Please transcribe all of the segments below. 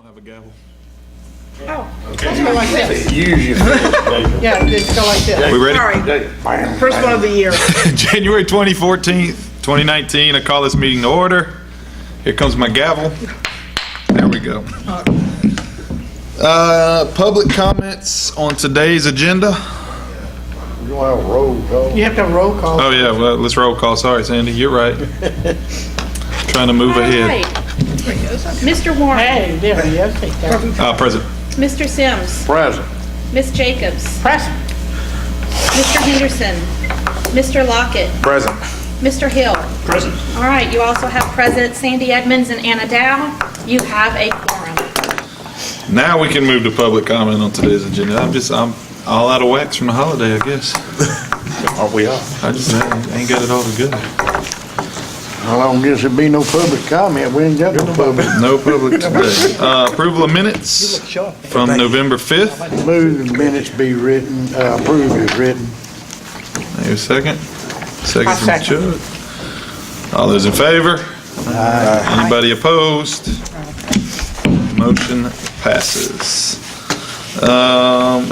Have a gavel. Oh, Okay. let's go like this. Usually. Yeah, just go like this. We ready? All right, first one of the year. January 14th, 2019. I call this meeting to order. Here comes my gavel. There we go. Public comments on today's agenda. You want a roll call? You have to have a roll call. Oh yeah, well, let's roll call. Sorry, Sandy, you're right. Trying to move All ahead. right. Mr. Warren. Hey, there he is. Take that. Present. Mr. Sims. Present. Ms. Jacobs. Present. Mr. Henderson. Mr. Lockett. Present. Mr. Hill. Present. All right, you also have present Sandy Edmonds and Anna Dow. You have a quorum. Now we can move to public comment on today's agenda. I'm all out of wax from the holiday, I guess. Aren't we all? I just ain't got it all together. Well, I don't guess there'd be no public comment. We ain't got no public. No public today. Approval of minutes from November 5th. Move the minutes be written, approved as written. Maybe a second. Second I from second. Chuck. All those in favor? Anybody opposed? Motion passes.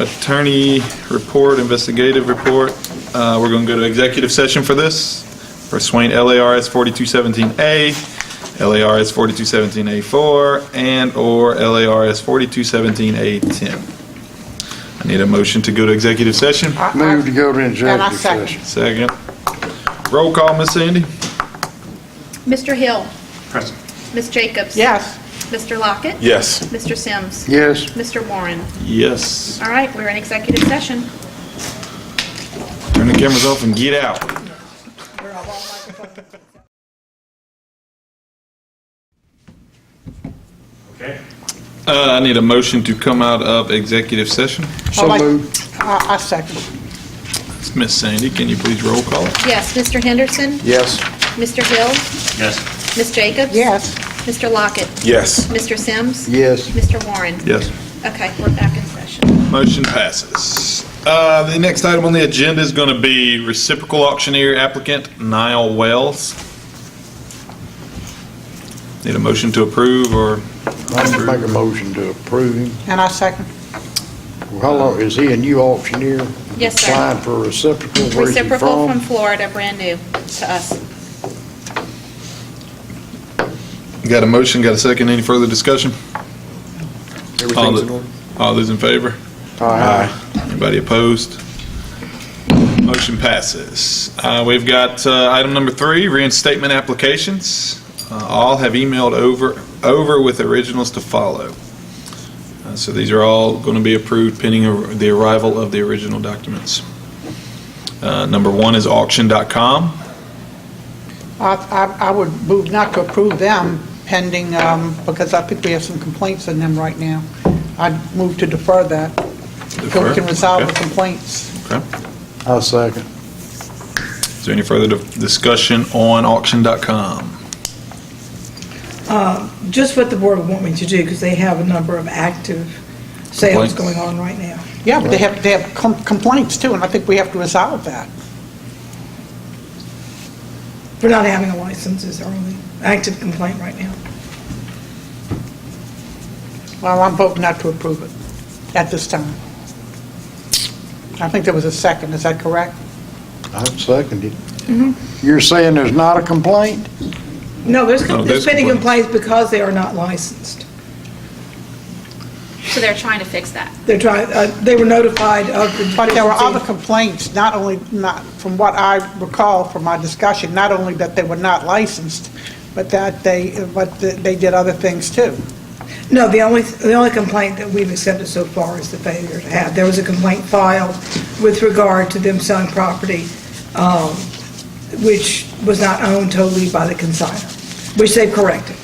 Attorney report, investigative report. We're going to go to executive session for this. Pursuant LARS 4217A, LARS 4217A4, and/or LARS 4217A10. I need a motion to go to executive session. Move to go to And I executive second. session. Second. Roll call, Miss Sandy. Mr. Hill. Present. Ms. Jacobs. Yes. Mr. Lockett. Yes. Mr. Sims. Yes. Mr. Warren. Yes. All right, we're in executive session. Turn the cameras off and get out. Okay. I need a motion to come out of executive session. So moved. I second. It's Miss Sandy. Can you please roll call? Yes, Mr. Henderson. Yes. Mr. Hill. Yes. Ms. Jacobs. Yes. Mr. Lockett. Yes. Mr. Sims. Yes. Mr. Warren. Yes. Okay, we're back in session. Motion passes. The next item on the agenda is going to be reciprocal auctioneer applicant Niall Wells. Need a motion to approve or? I'll make a motion to approve him. And I second. Well, how long, is he a new auctioneer? Yes, sir. Applying for reciprocal? Where's he Reciprocal from from? Florida, brand new to us. Got a motion, got a second. Any further discussion? All those in favor? Aye. Anybody opposed? Motion passes. We've got item number 3, reinstatement applications. All have emailed over with originals to follow. So these are all going to be approved pending the arrival of the original documents. Number 1 is auction.com. I would move not to approve them pending, because I think we have some complaints in them right now. I'd move to defer that, so we can resolve the complaints. Okay. I'll second. Is there any further discussion on auction.com? Just what the board would want me to do, because they have a number of active sales Complaints. going on right now. Yeah, but they have complaints too, and I think we have to resolve that. For not having a license is our only active complaint right now. Well, I'm voting not to approve it at this time. I think there was a second, is that correct? I'll second it. You're saying there's not a complaint? No, there's there's pending complaints. complaints because they are not licensed. So they're trying to fix that. They're trying, they were notified of the. But there were other complaints, not from what I recall from our discussion, not only that they were not licensed, but that they did other things too. No, the only complaint that we've accepted so far is the failure to have. There was a complaint filed with regard to them selling property, which was not owned totally by the consignor, which they've corrected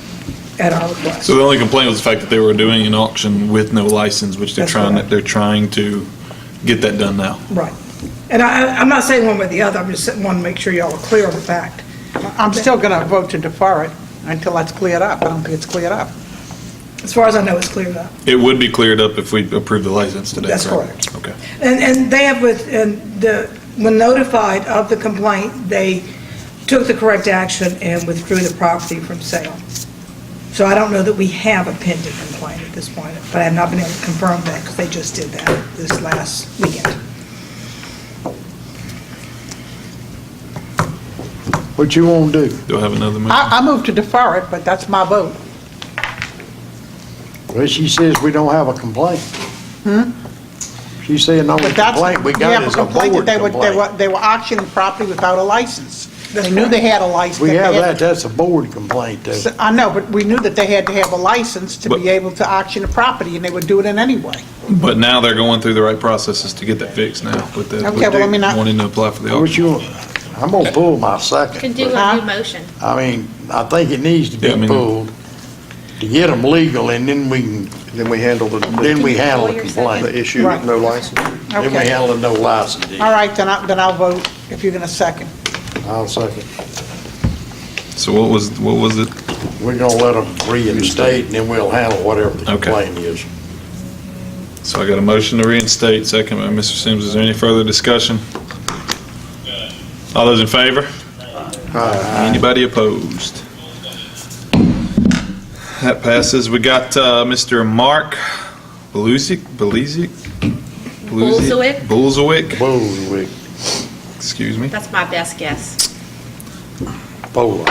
at our request. So the only complaint was the fact that they were doing an auction with no license, which That's correct. they're trying to get that done now. Right. And I'm not saying one way or the other, I'm just want to make sure y'all are clear on the fact. I'm still going to vote to defer it until that's cleared up. I don't think it's cleared up. As far as I know, it's cleared up. It would be cleared up if we approved the license today. That's correct? Okay. And they have, when notified of the complaint, they took the correct action and withdrew the property from sale. So I don't know that we have a pending complaint at this point, but I have not been able to confirm that because they just did that this last weekend. What you wanna do? Do I have another motion? I move to defer it, but that's my vote. Well, she says we don't have a complaint. She said the only But that's, complaint we you got have a is a complaint board that complaint. they were auctioning property without a license. They knew they had a license. We they have had- that, that's a board complaint though. I know, but we knew that they had to have a license to But- be able to auction a property, and they would do it in any way. But now they're going through the right processes to get that fixed now with the, Okay, well, I mean, wanting to apply for the What auction. you, I'm gonna pull my You can second. do a Huh? new motion. I mean, I think it needs to Yeah, I be mean- pulled to get them legal and then we can, Then we handle the handle the Pull your complaint. the issue Right. with no license. Then we Okay. handle the no license. All right, then I'll vote if you're going to second. I'll second. So what was it? We're gonna let them reinstate and then we'll handle whatever the Okay. complaint is. So I got a motion to reinstate, second by Mr. Sims. Is there any further discussion? All those in favor? Anybody opposed? That passes. We got Mr. Mark Beluzic? Bulzowick? Bullwick, Excuse me. That's my best guess. Bowler.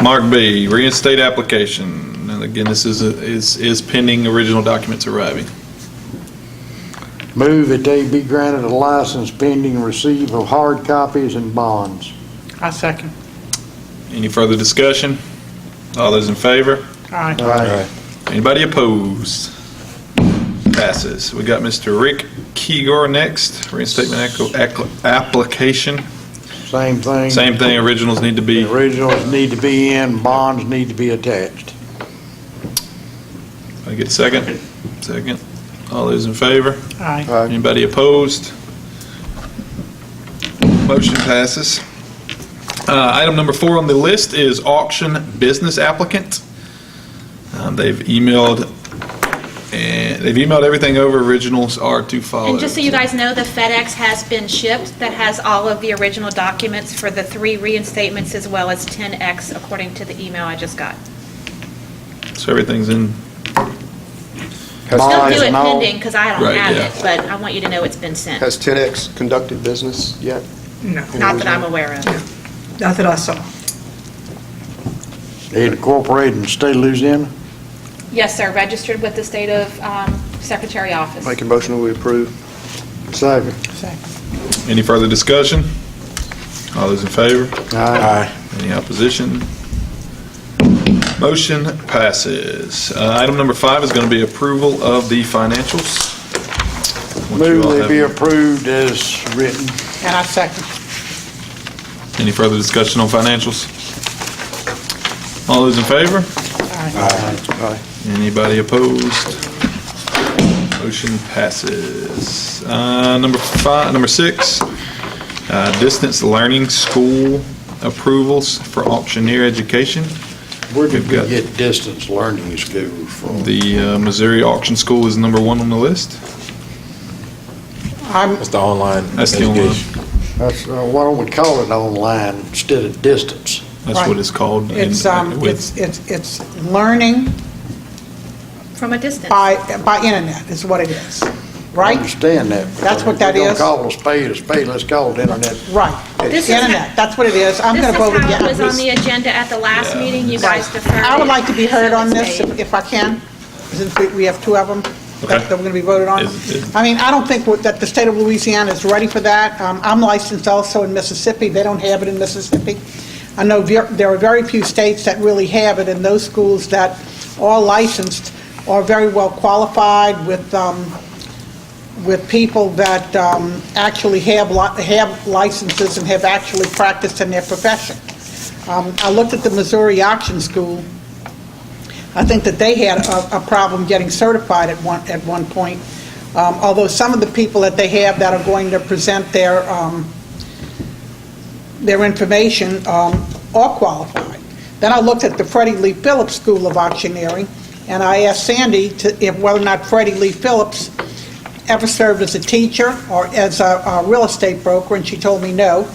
Mark B., reinstate application. And again, this is pending original documents arriving. Move that they be granted a license pending receipt of hard copies and bonds. I second. Any further discussion? All those in favor? All right. Aye. Anybody opposed? Passes. We got Mr. Rick Keegor next, reinstatement application. Same thing. Same thing, originals need to be, The originals need to be in, bonds need to be attached. I get a second? Second. All those in favor? All right. Anybody opposed? Motion passes. Item number 4 on the list is auction business applicant. They've emailed everything over. Originals are to follow. And just so you guys know, the FedEx has been shipped that has all of the original documents for the 3 reinstatements as well as 10X according to the email I just got. So everything's in. Still Bonds do it and all. pending because I don't Right, have yeah. it, but I want you to know it's been sent. Has 10X conducted business yet? No, Not that I'm aware of. not that I saw. They incorporated in the state of Louisiana? Yes, sir, registered with the state of Secretary Office. Make a motion we approve. Second. Second. Any further discussion? All those in favor? Aye. Any opposition? Motion passes. Item number 5 is going to be approval of the financials. What you Move all they have- be approved as written. And I second. Any further discussion on financials? All those in favor? All right. Aye. Anybody opposed? Motion passes. Number 6, distance learning school approvals for auctioneer education. Where did We've we got- get distance learning school from? The Missouri Auction School is number 1 on the list. That's the online That's the online. education. That's, why don't we call it online instead of distance? That's what it's called. in- It's, with- it's learning From a distance. by internet is what it is, I right? understand that. but That's what that If we're is. gonna call a spade, let's call it internet. Right. This is Internet, that's what it is. I'm This going is to vote how it against. was on the agenda at the last meeting. You guys deferred. I would it. like to be heard on So this, it's if I can, since we have 2 of them Okay. that we're going to be voted on. I mean, I don't think that the state of Louisiana is ready for that. I'm licensed also in Mississippi. They don't have it in Mississippi. I know there are very few states that really have it, and those schools that are licensed are very well qualified with people that actually have licenses and have actually practiced in their profession. I looked at the Missouri Auction School. I think that they had a problem getting certified at one point, although some of the people that they have that are going to present their information are qualified. Then I looked at the Freddie Lee Phillips School of Auctioneering, and I asked Sandy if whether or not Freddie Lee Phillips ever served as a teacher or as a real estate broker, and she told me no.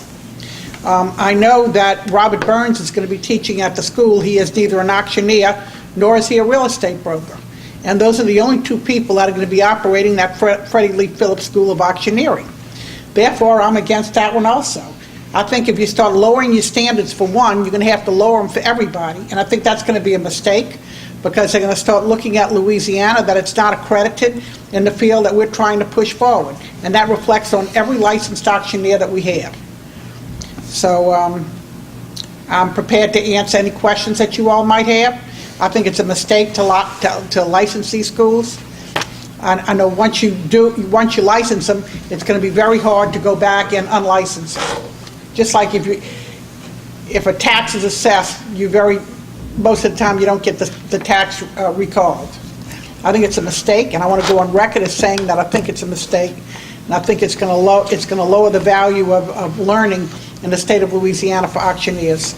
I know that Robert Burns is going to be teaching at the school. He is neither an auctioneer nor is he a real estate broker. And those are the only two people that are going to be operating that Freddie Lee Phillips School of Auctioneering. Therefore, I'm against that one also. I think if you start lowering your standards for one, you're going to have to lower them for everybody, and I think that's going to be a mistake, because they're going to start looking at Louisiana, that it's not accredited in the field that we're trying to push forward, and that reflects on every licensed auctioneer that we have. So I'm prepared to answer any questions that you all might have. I think it's a mistake to license these schools. I know once you license them, it's going to be very hard to go back and unlicense them. Just like if a tax is assessed, most of the time you don't get the tax recalled. I think it's a mistake, and I want to go on record as saying that I think it's a mistake, and I think it's going to lower the value of learning in the state of Louisiana for auctioneers,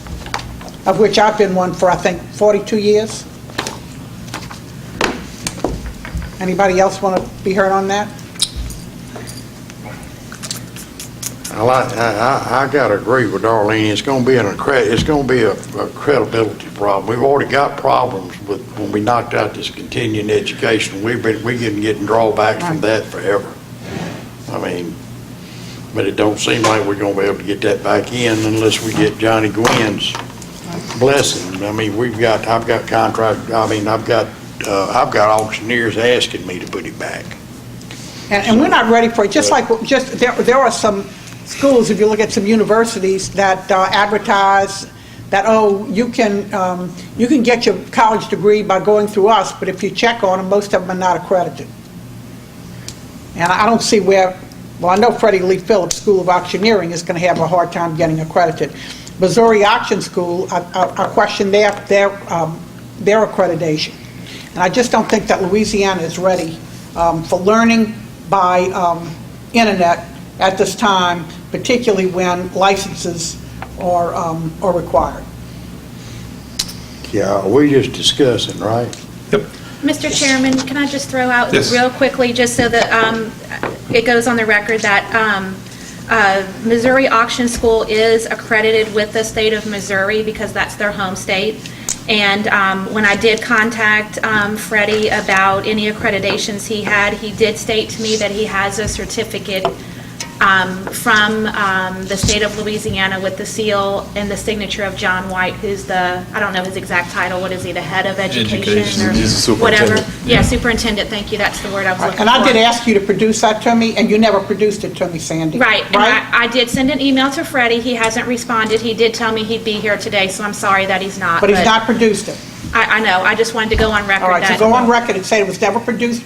of which I've been one for, I think, 42 years. Anybody else want to be heard on that? I gotta agree with Darlene. It's gonna be a credibility problem. We've already got problems with when we knocked out this continuing education. We're getting drawbacks from that forever. I mean, but it don't seem like we're gonna be able to get that back in unless we get Johnny Gwynn's blessing. I mean, I've got auctioneers asking me to put it back. And we're not ready for it. There are some schools, if you look at some universities that advertise that, you can get your college degree by going through us, but if you check on them, most of them are not accredited. And I don't see I know Freddie Lee Phillips School of Auctioneering is going to have a hard time getting accredited. Missouri Auction School, I question their accreditation. And I just don't think that Louisiana is ready for learning by internet at this time, particularly when licenses are required. Yeah, we're just discussing, right? Yep. Mr. Chairman, can I just throw out Yes. real quickly, just so that it goes on the record, that Missouri Auction School is accredited with the state of Missouri because that's their home state. And when I did contact Freddie about any accreditations he had, he did state to me that he has a certificate from the state of Louisiana with the seal and the signature of John White, who's I don't know his exact title, what is he, the head of education or He's the whatever? superintendent. Yeah, superintendent, thank you, that's the word I was looking for. And I did ask you to produce that to me, and you never produced it to me, Sandy. Right, and I did send an email to Freddie, he hasn't responded, he did tell me he'd be here today, so I'm sorry that he's not. But he's not produced it. I know, I just wanted to go on record All right, so that. go on record and say it was never produced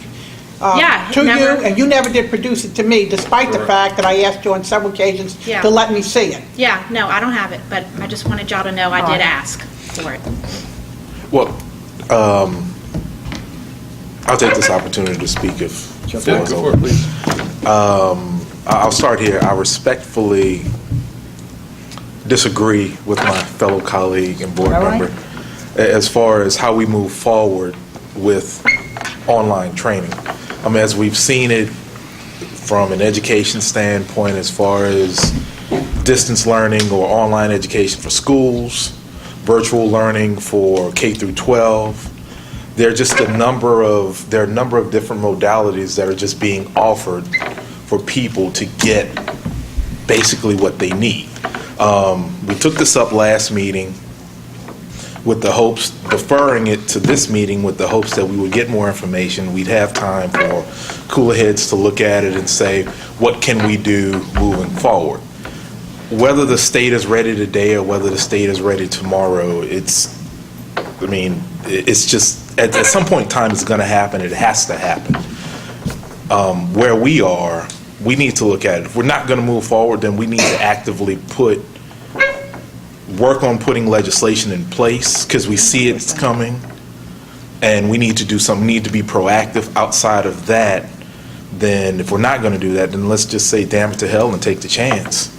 Yeah, to you, never. and you never did produce it to me, despite the fact that I asked you on several occasions Yeah. to let me see it. Yeah, no, I don't have it, but I just wanted y'all to know I All did right. ask for it. Well, I'll take this opportunity to speak if the Yeah, floor is go for open. it, please. I'll start here. I respectfully disagree with my fellow colleague and board All right. member as far as how we move forward with online training. As we've seen it from an education standpoint, as far as distance learning or online education for schools, virtual learning for K through 12, there are a number of different modalities that are just being offered for people to get basically what they need. We took this up last meeting with the hopes, deferring it to this meeting with the hopes that we would get more information. We'd have time for cooler heads to look at it and say, what can we do moving forward? Whether the state is ready today or whether the state is ready tomorrow, it's just, at some point in time, it's going to happen. It has to happen. Where we are, we need to look at it. If we're not going to move forward, then we need to actively work on putting legislation in place, because we see it's coming, and we need to do something, need to be proactive. Outside of that, then if we're not going to do that, then let's just say damn it to hell and take the chance.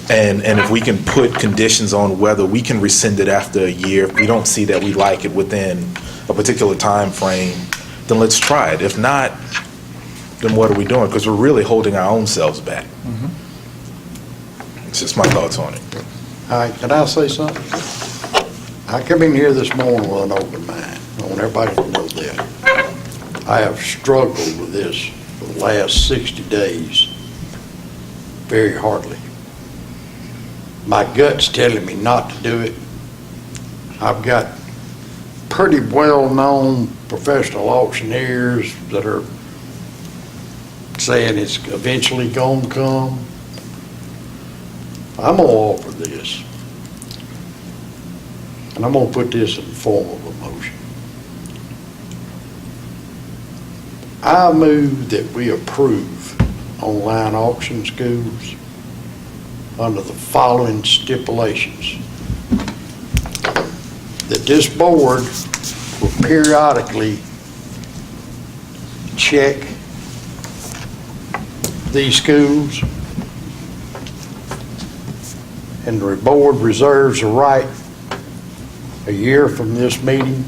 And if we can put conditions on whether we can rescind it after a year, if we don't see that we like it within a particular time frame, then let's try it. If not, then what are we doing? Because we're really holding our own selves back. It's just my thoughts on it. All right, can I say something? I come in here this morning with an open mind. I want everybody to know that. I have struggled with this for the last 60 days very hardly. My gut's telling me not to do it. I've got pretty well-known professional auctioneers that are saying it's eventually gonna come. I'm gonna offer this. And I'm gonna put this in the form of a motion. I move that we approve online auction schools under the following stipulations. That this board will periodically check these schools, and the board reserves the right a year from this meeting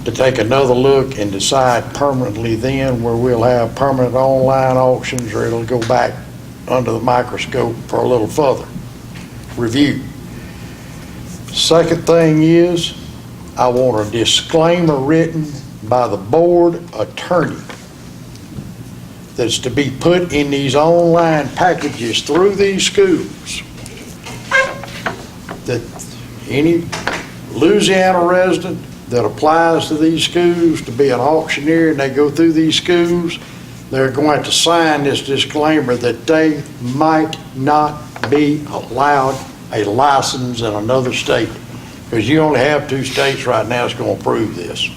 to take another look and decide permanently then where we'll have permanent online auctions, or it'll go back under the microscope for a little further review. Second thing is, I want a disclaimer written by the board attorney that's to be put in these online packages through these schools, that any Louisiana resident that applies to these schools to be an auctioneer and they go through these schools, they're going to sign this disclaimer that they might not be allowed a license in another state, because you only have 2 states right now that's going to approve this.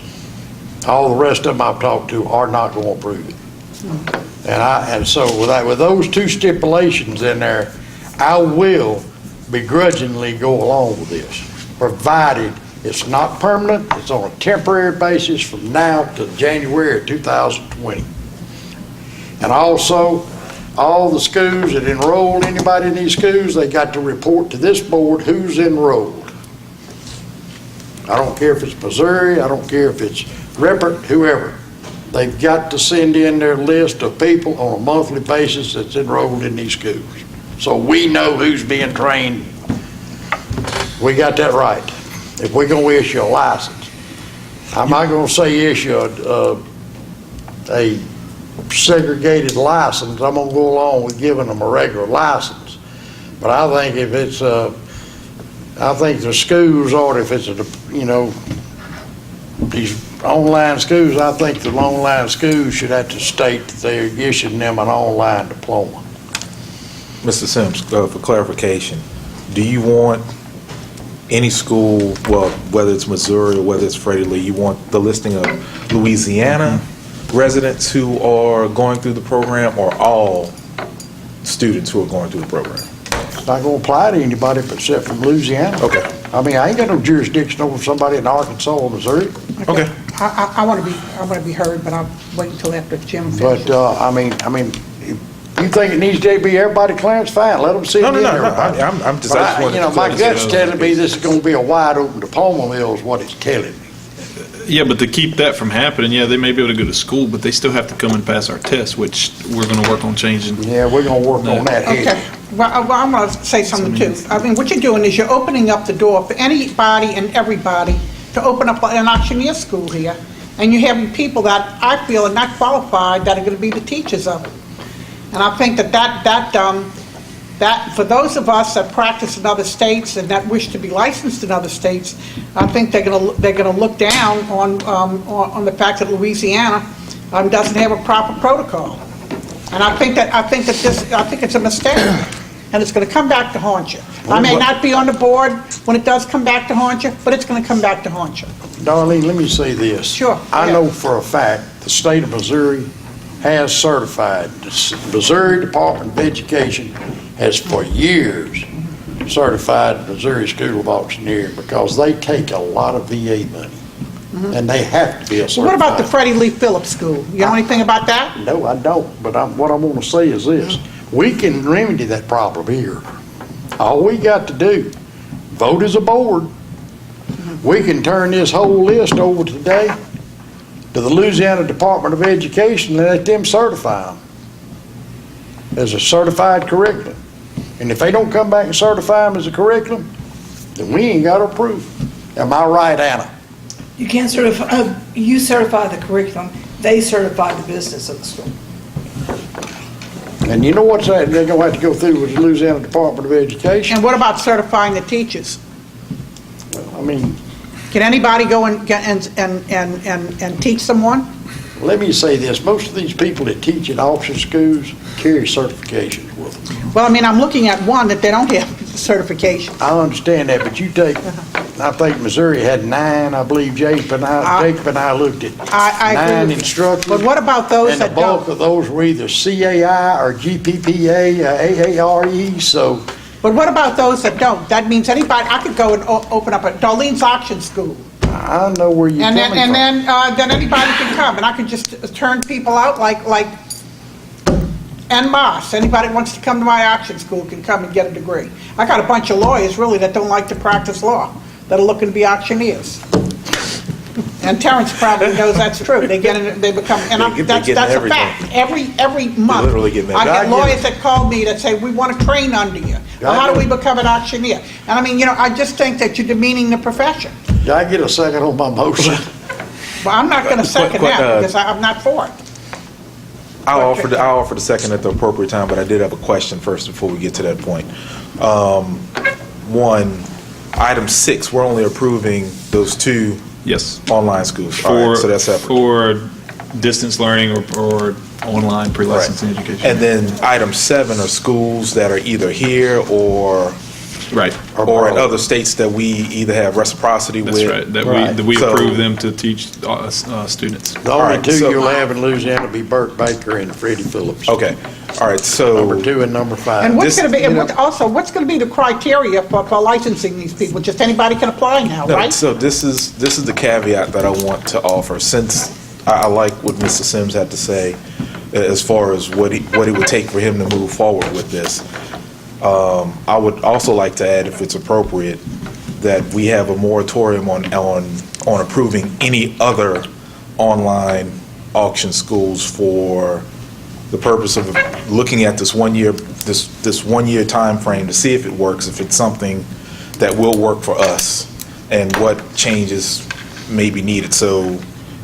All the rest of them I've talked to are not going to approve it. And so with those 2 stipulations in there, I will begrudgingly go along with this, provided it's not permanent, it's on a temporary basis from now to January of 2020. And also, all the schools that enroll anybody in these schools, they got to report to this board who's enrolled. I don't care if it's Missouri, I don't care if it's Rupert, whoever. They've got to send in their list of people on a monthly basis that's enrolled in these schools. So we know who's being trained. We got that right. If we're going to issue a license, I'm not going to say issue a segregated license. I'm going to go along with giving them a regular license. But I think if it's I think the schools ought, if it's these online schools, I think the online schools should have to state that they're issuing them an online diploma. Mr. Sims, for clarification, do you want any school, well, whether it's Missouri or whether it's Freddie Lee, you want the listing of Louisiana residents who are going through the program, or all students who are going through the program? It's not going to apply to anybody except from Louisiana. Okay. I mean, I ain't got no jurisdiction over somebody in Arkansas or Missouri. Okay. I want to be heard, but I'll wait until after Jim finishes. But, I mean, if you think it needs to be everybody, Clarence, fine, let them see it No, in no, there. I'm just, I just wanted to My clarify. gut's telling me this is going to be a wide open diploma mill is what it's telling me. Yeah, but to keep that from happening, yeah, they may be able to go to school, but they still have to come and pass our test, which we're going to work on changing. Yeah, we're going to work on that here. Okay, well, I'm going to say something too. I mean, what you're doing is you're opening up the door for anybody and everybody to open up an auctioneer school here, and you're having people that I feel are not qualified that are going to be the teachers of it. And I think that for those of us that practice in other states and that wish to be licensed in other states, I think they're going to look down on the fact that Louisiana doesn't have a proper protocol. And I think it's a mistake, and it's going to come back to haunt you. I may not be on the board when it does come back to haunt you, but it's going to come back to haunt you. Darlene, let me say this. Sure, I yeah. know for a fact the state of Missouri has certified, the Missouri Department of Education has for years certified Missouri School of Auctioneering, because they take a lot of VA money, and they have to be a certified. Well, what about the Freddie Lee Phillips School? You know anything about that? No, I don't, but what I want to say is this. We can remedy that problem here. All we got to do, vote as a board. We can turn this whole list over today to the Louisiana Department of Education and let them certify them as a certified curriculum. And if they don't come back and certify them as a curriculum, then we ain't got to approve. Am I right, Anna? You can't certify, you certify the curriculum, they certify the business of the school. And you know what's that, they're gonna have to go through with the Louisiana Department of Education? And what about certifying the teachers? I mean, Can anybody go and teach someone? let me say this, most of these people that teach at auction schools carry certifications with them. Well, I mean, I'm looking at one that they don't have certification. I understand that, but you take, I think Missouri had 9, I believe Jacob and I looked at I agree 9 with you. instructors. But what about those And the that bulk don't? of those were either CAI or GPPA, AARE, so But what about those that don't? That means anybody, I could go and open up a Darlene's Auction School. I know where you're And coming then, from. and then anybody can come, and I could just turn people out like en masse. Anybody that wants to come to my auction school can come and get a degree. I got a bunch of lawyers, really, that don't like to practice law, that are looking to be auctioneers. And Terrence probably knows that's true. They get in, they become, and They that's get a everything. fact. Every month. literally get I mad. get lawyers that call me that say, we want to train under you. Well, how do we become an auctioneer? And I mean, you know, I just think that you're demeaning the profession. Did I get a second on my motion? Well, I'm not going to second Quick, that because I'm not for it. I'll offer the second at the appropriate time, but I did have a question first before we get to that point. One, item 6, we're only approving those 2 Yes. online schools. All right, so that's separate. For distance learning or online pre-licensing education. And then item 7 are schools that are either here or Right. in other states that we either have reciprocity with. That's right, that we So- approve them to teach students. The only Alright, 2 so- you'll have in Louisiana will be Burt Baker and Freddie Phillips. Okay, all right, so. Number 2 and number 5. And what's This- going to be, and also, what's going to be the criteria for licensing these people? Just anybody can apply now, No, right? so this is the caveat that I want to offer, since I like what Mr. Sims had to say as far as what it would take for him to move forward with this. I would also like to add, if it's appropriate, that we have a moratorium on approving any other online auction schools for the purpose of looking at this 1 year, this 1 year timeframe to see if it works, if it's something that will work for us, and what changes may be needed. So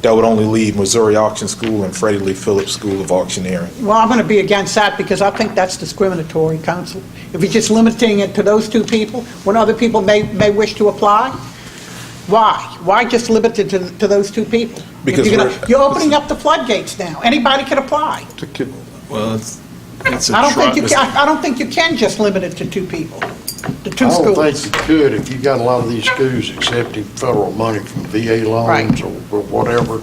that would only leave Missouri Auction School and Freddie Lee Phillips School of Auctioneering. Well, I'm going to be against that because I think that's discriminatory, counsel. If you're just limiting it to those 2 people, when other people may wish to apply, why? Why just limit it to those 2 people? If Because you're opening up the floodgates now. Anybody can apply. Well, it's a I don't think you try- can, I don't think you can just limit it to 2 people, to 2 I don't schools. think you could if you got a lot of these schools accepting federal money from VA loans Right. or whatever.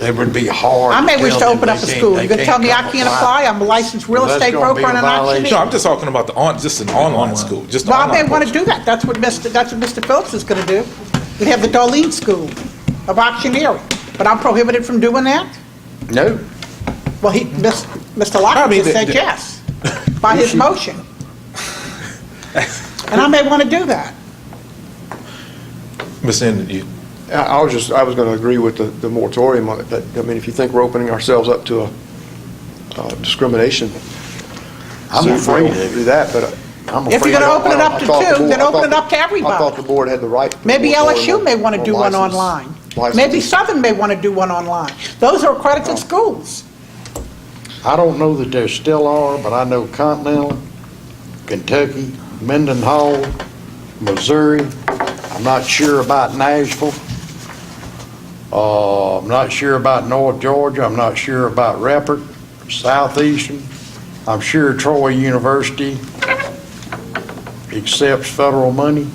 It would be hard. I may wish to tell them open up they a can't- school. they You're going to tell me I come can't apply? I'm a licensed real Well, that's estate gonna be broker and a an violation. No, auctioneer. I'm just talking about just an online school, just an Well, I online may want to portion. do that. That's what Mr. Phillips is going to do. We'd have the Darlene School of Auctioneering. But I'm prohibited from doing that? No. Well, Mr. Lockwood I mean, just said the- yes, by his motion. And I may want to do that. Ms. Endon, you, I was going to agree with the moratorium on it, that, I mean, if you think we're opening ourselves up to a discrimination. I'm suit, afraid we'll of it. Do that, but. I'm If afraid you're going to of open it up to 2, then open it up to I thought everybody. the board had the right. Maybe moratorium LSU may want to on do one license- online. licenses. Maybe Southern may want to do one online. Those are accredited schools. I don't know that there still are, but I know Continental, Kentucky, Mendenhall, Missouri. I'm not sure about Nashville. I'm not sure about North Georgia. I'm not sure about Rappert, Southeastern. I'm sure Troy University accepts federal money,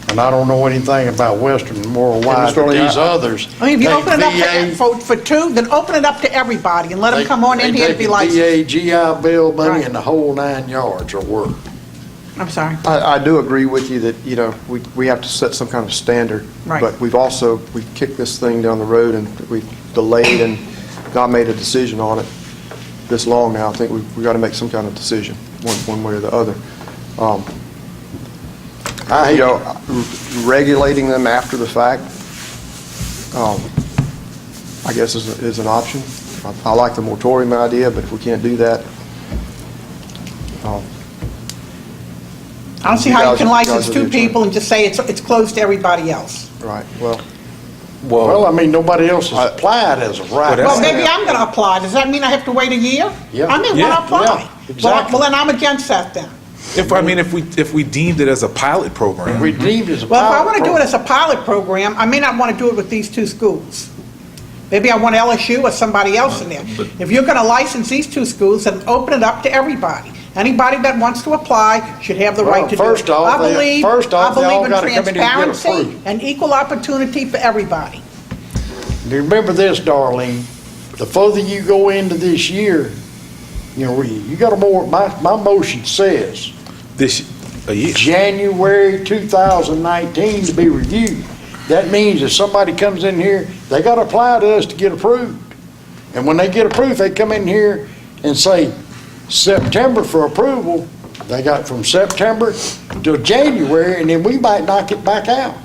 and I don't know anything about Western and Worldwide, but Mr. these others. I mean, if you take open it up VA for 2, then open it up to everybody and let them come on in here to be licensed. They take the VA, GI Bill money Right. and the whole 9 yards of work. I'm sorry. I do agree with you that, you know, we have to set some kind of standard. Right. But we've kicked this thing down the road, and we've delayed and not made a decision on it this long now. I think we've got to make some kind of decision, one way or the other. You know, regulating them after the fact, I guess is an option. I like the moratorium idea, but if we can't do that, I don't see how you can You guys license are the 2 attorney. people and just say it's closed to everybody else. right, well, Well, I mean, nobody else has applied as of right. Well, Well, that's- maybe I'm going to apply. Does that mean I have to wait a year? Yeah. I may want Yeah, to apply. yeah, exactly. Well, then I'm against that then. If we deemed it as a pilot program. We deemed as a Well, if I pilot want to do it program. as a pilot program, I may not want to do it with these two schools. Maybe I want LSU or somebody else in there. But- If you're going to license these two schools, then open it up to everybody. Anybody that wants to apply should have the Well, right to do it. first off, I believe they all in gotta come in here and get transparency approved. and equal opportunity for everybody. Remember this, Darlene, the further you go into this year, you know, you got my motion says A year. January 2019 to be reviewed. That means if somebody comes in here, they got to apply to us to get approved. And when they get approved, they come in here and say September for approval. They got from September to January, and then we might knock it back out.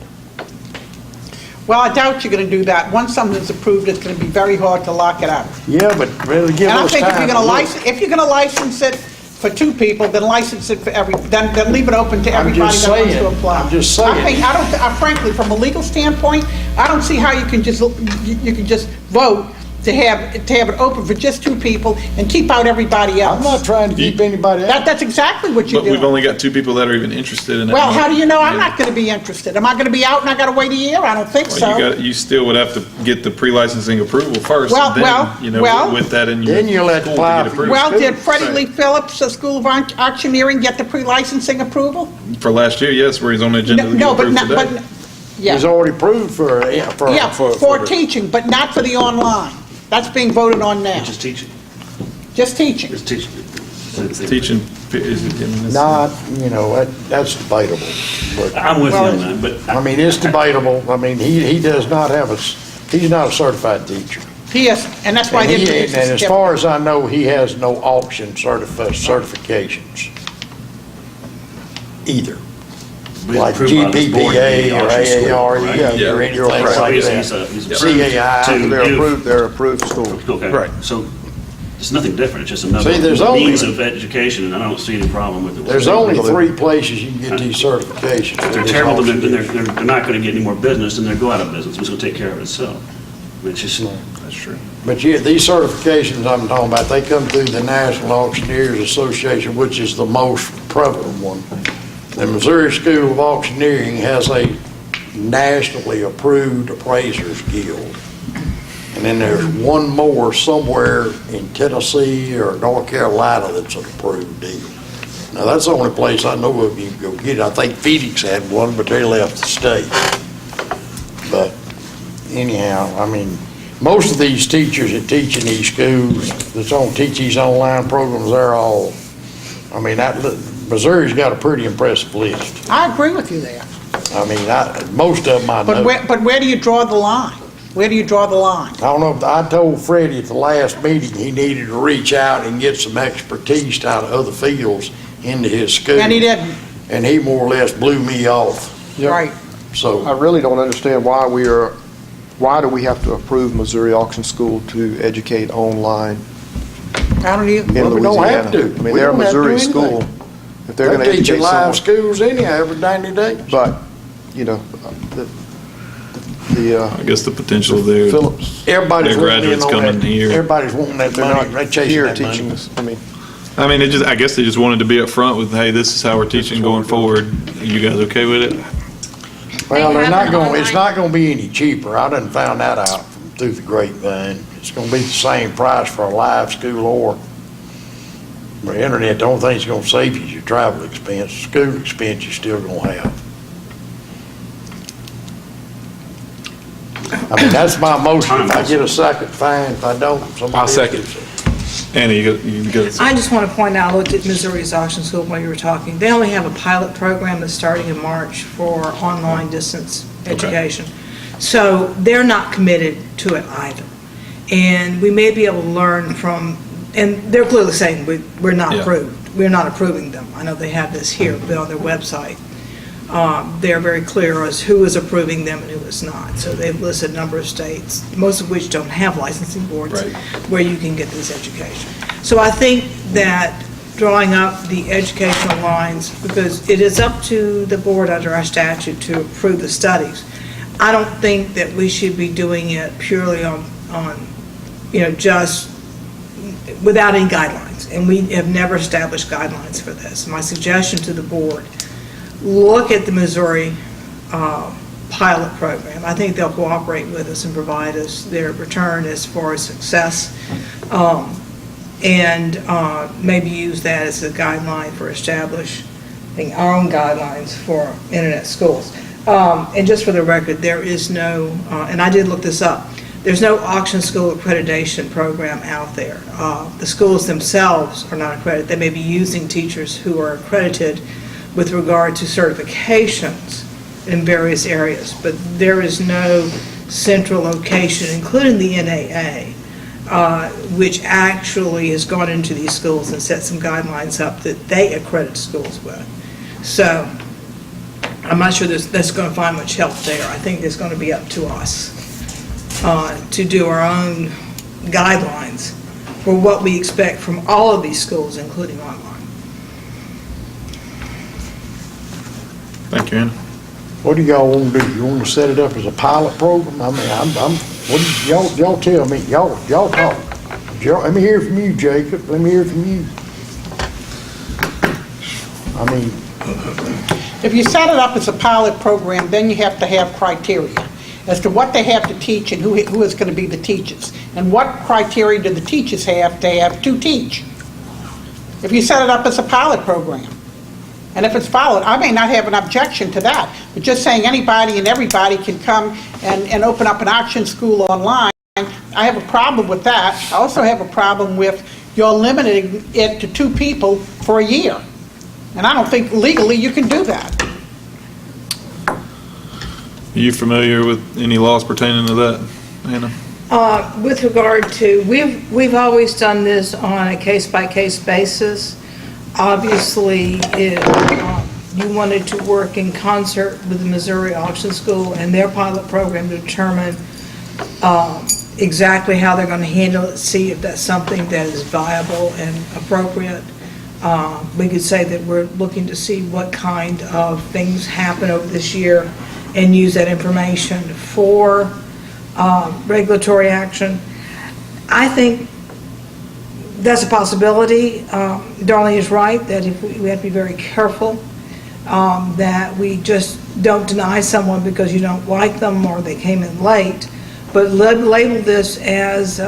Well, I doubt you're going to do that. Once something's approved, it's going to be very hard to lock it out. Yeah, but really give And I us think time. if you're going to license it for two people, then license it for then leave it open to I'm everybody just that wants to saying. apply. I'm just saying. Frankly, from a legal standpoint, I don't see how you can just vote to have it open for just two people and keep out everybody else. I'm not trying to keep anybody out. That's exactly what you're But we've doing. only got 2 people that are even interested in it. Well, how do you know I'm not going to be interested? Am I going to be out and I got to wait a year? I don't think so. You still would have to get the pre-licensing approval first. Well, and well, then, you know, well- with that in your Then you'll have to school apply get for- approved. Well, did Freddie Right. Lee Phillips, the School of Auctioneering, get the pre-licensing approval? For last year, yes, where he's on the agenda to get No, but approved not, but, today. yeah. He's already approved for Yeah, for for the- teaching, but not for the online. That's being voted on now. Just teaching, Just teaching. just teaching. Teaching, is it, I mean, it's- not, you know, that's debatable. But, I'm with you Well, on that, but I mean, it's debatable. I mean, he does not have he's not a certified teacher. He is, and that's why And they he- introduced and the as far as I know, he has no auction certifications either. we Like approved by this board, GPPA the or auction school, AARE right? or Yeah. anything So like he's that. a CAI. to give- They're approved schools. Okay. Right. So it's nothing different, it's just another See, there's only- means of education, and I don't see any problem with it. There's only 3 places you can get these certifications. If they're terrible, then they're not gonna get any more business, and they'll go out of business, it's gonna take care of itself. It's just, That's true. But yeah, these certifications I'm talking about, they come through the National Auctioneers Association, which is the most prevalent one. The Missouri School of Auctioneering has a nationally approved appraisers guild. And then there's one more somewhere in Tennessee or North Carolina that's an approved deal. Now, that's the only place I know of you can go get it. I think Phoenix had one, but they left the state. But anyhow, I mean, most of these teachers that teach in these schools, teach these online programs, they're all, I mean, Missouri's got a pretty impressive list. I agree with you there. I mean, most of them I know. But where do you draw the line? Where do you draw the line? I don't know, I told Freddie at the last meeting, he needed to reach out and get some expertise out of other fields into his school. And he didn't. And he more or less blew me off. Right. I So, really don't understand why do we have to approve Missouri Auction School to educate online I don't even, in Well, we Louisiana? don't have to. I mean, We they're a don't have to do Missouri anything. school. If they're they're going to teaching educate live someone, schools anyhow every 90 days. but, you know, the I guess the potential there. Phillips, Everybody's Their wanting in graduates on coming that. here. Everybody's wanting that they're money, they're not chasing here that teaching money. us. I mean, I mean, I guess they just wanted to be upfront with, hey, this is how we're teaching going forward. You guys okay with it? Well, They have an it's online- not gonna be any cheaper. I done found that out through the grapevine. It's gonna be the same price for a live school or the internet. The only thing it's gonna save you is your travel expense. School expense you're still gonna have. I mean, that's my motion. If I get a second, fine. If I don't, somebody I'll else second. gets it. Annie, you got I just want to point out, I looked at Missouri's auction school while you were talking. They only have a pilot program that's starting in March for online distance education. So they're not committed to it either. And we may be able to learn from, and they're clearly saying we're not Yeah. approved. We're not approving them. I know they have this here, but on their website. They're very clear as who is approving them and who is not. So they've listed a number of states, most of which don't have licensing boards, Right. where you can get this education. So I think that drawing up the educational lines, because it is up to the board under our statute to approve the studies. I don't think that we should be doing it purely on, just without any guidelines. And we have never established guidelines for this. My suggestion to the board, look at the Missouri pilot program. I think they'll cooperate with us and provide us their return as far as success, and maybe use that as a guideline for establishing our own guidelines for internet schools. And just for the record, there is no, and I did look this up, there's no auction school accreditation program out there. The schools themselves are not accredited. They may be using teachers who are accredited with regard to certifications in various areas, but there is no central location, including the NAA, which actually has gone into these schools and set some guidelines up that they accredit schools with. So I'm not sure that's going to find much help there. I think it's going to be up to us to do our own guidelines for what we expect from all of these schools, including online. Thank you, Anna. What do y'all want to do? You want to set it up as a pilot program? I mean, what do y'all tell me? Y'all talk. Let me hear from you, Jacob. Let me hear from you. I mean, If you set it up as a pilot program, then you have to have criteria as to what they have to teach and who is going to be the teachers. And what criteria do the teachers have to teach? If you set it up as a pilot program. And if it's followed, I may not have an objection to that, but just saying anybody and everybody can come and open up an auction school online, I have a problem with that. I also have a problem with you're limiting it to 2 people for a year. And I don't think legally you can do that. Are you familiar with any laws pertaining to that, Anna? With regard to, we've always done this on a case-by-case basis. Obviously, if you wanted to work in concert with the Missouri Auction School and their pilot program to determine exactly how they're going to handle it, see if that's something that is viable and appropriate. We could say that we're looking to see what kind of things happen over this year and use that information for regulatory action. I think that's a possibility. Darlene is right that if we have to be very careful that we just don't deny someone because you don't like them or they came in late, but label this as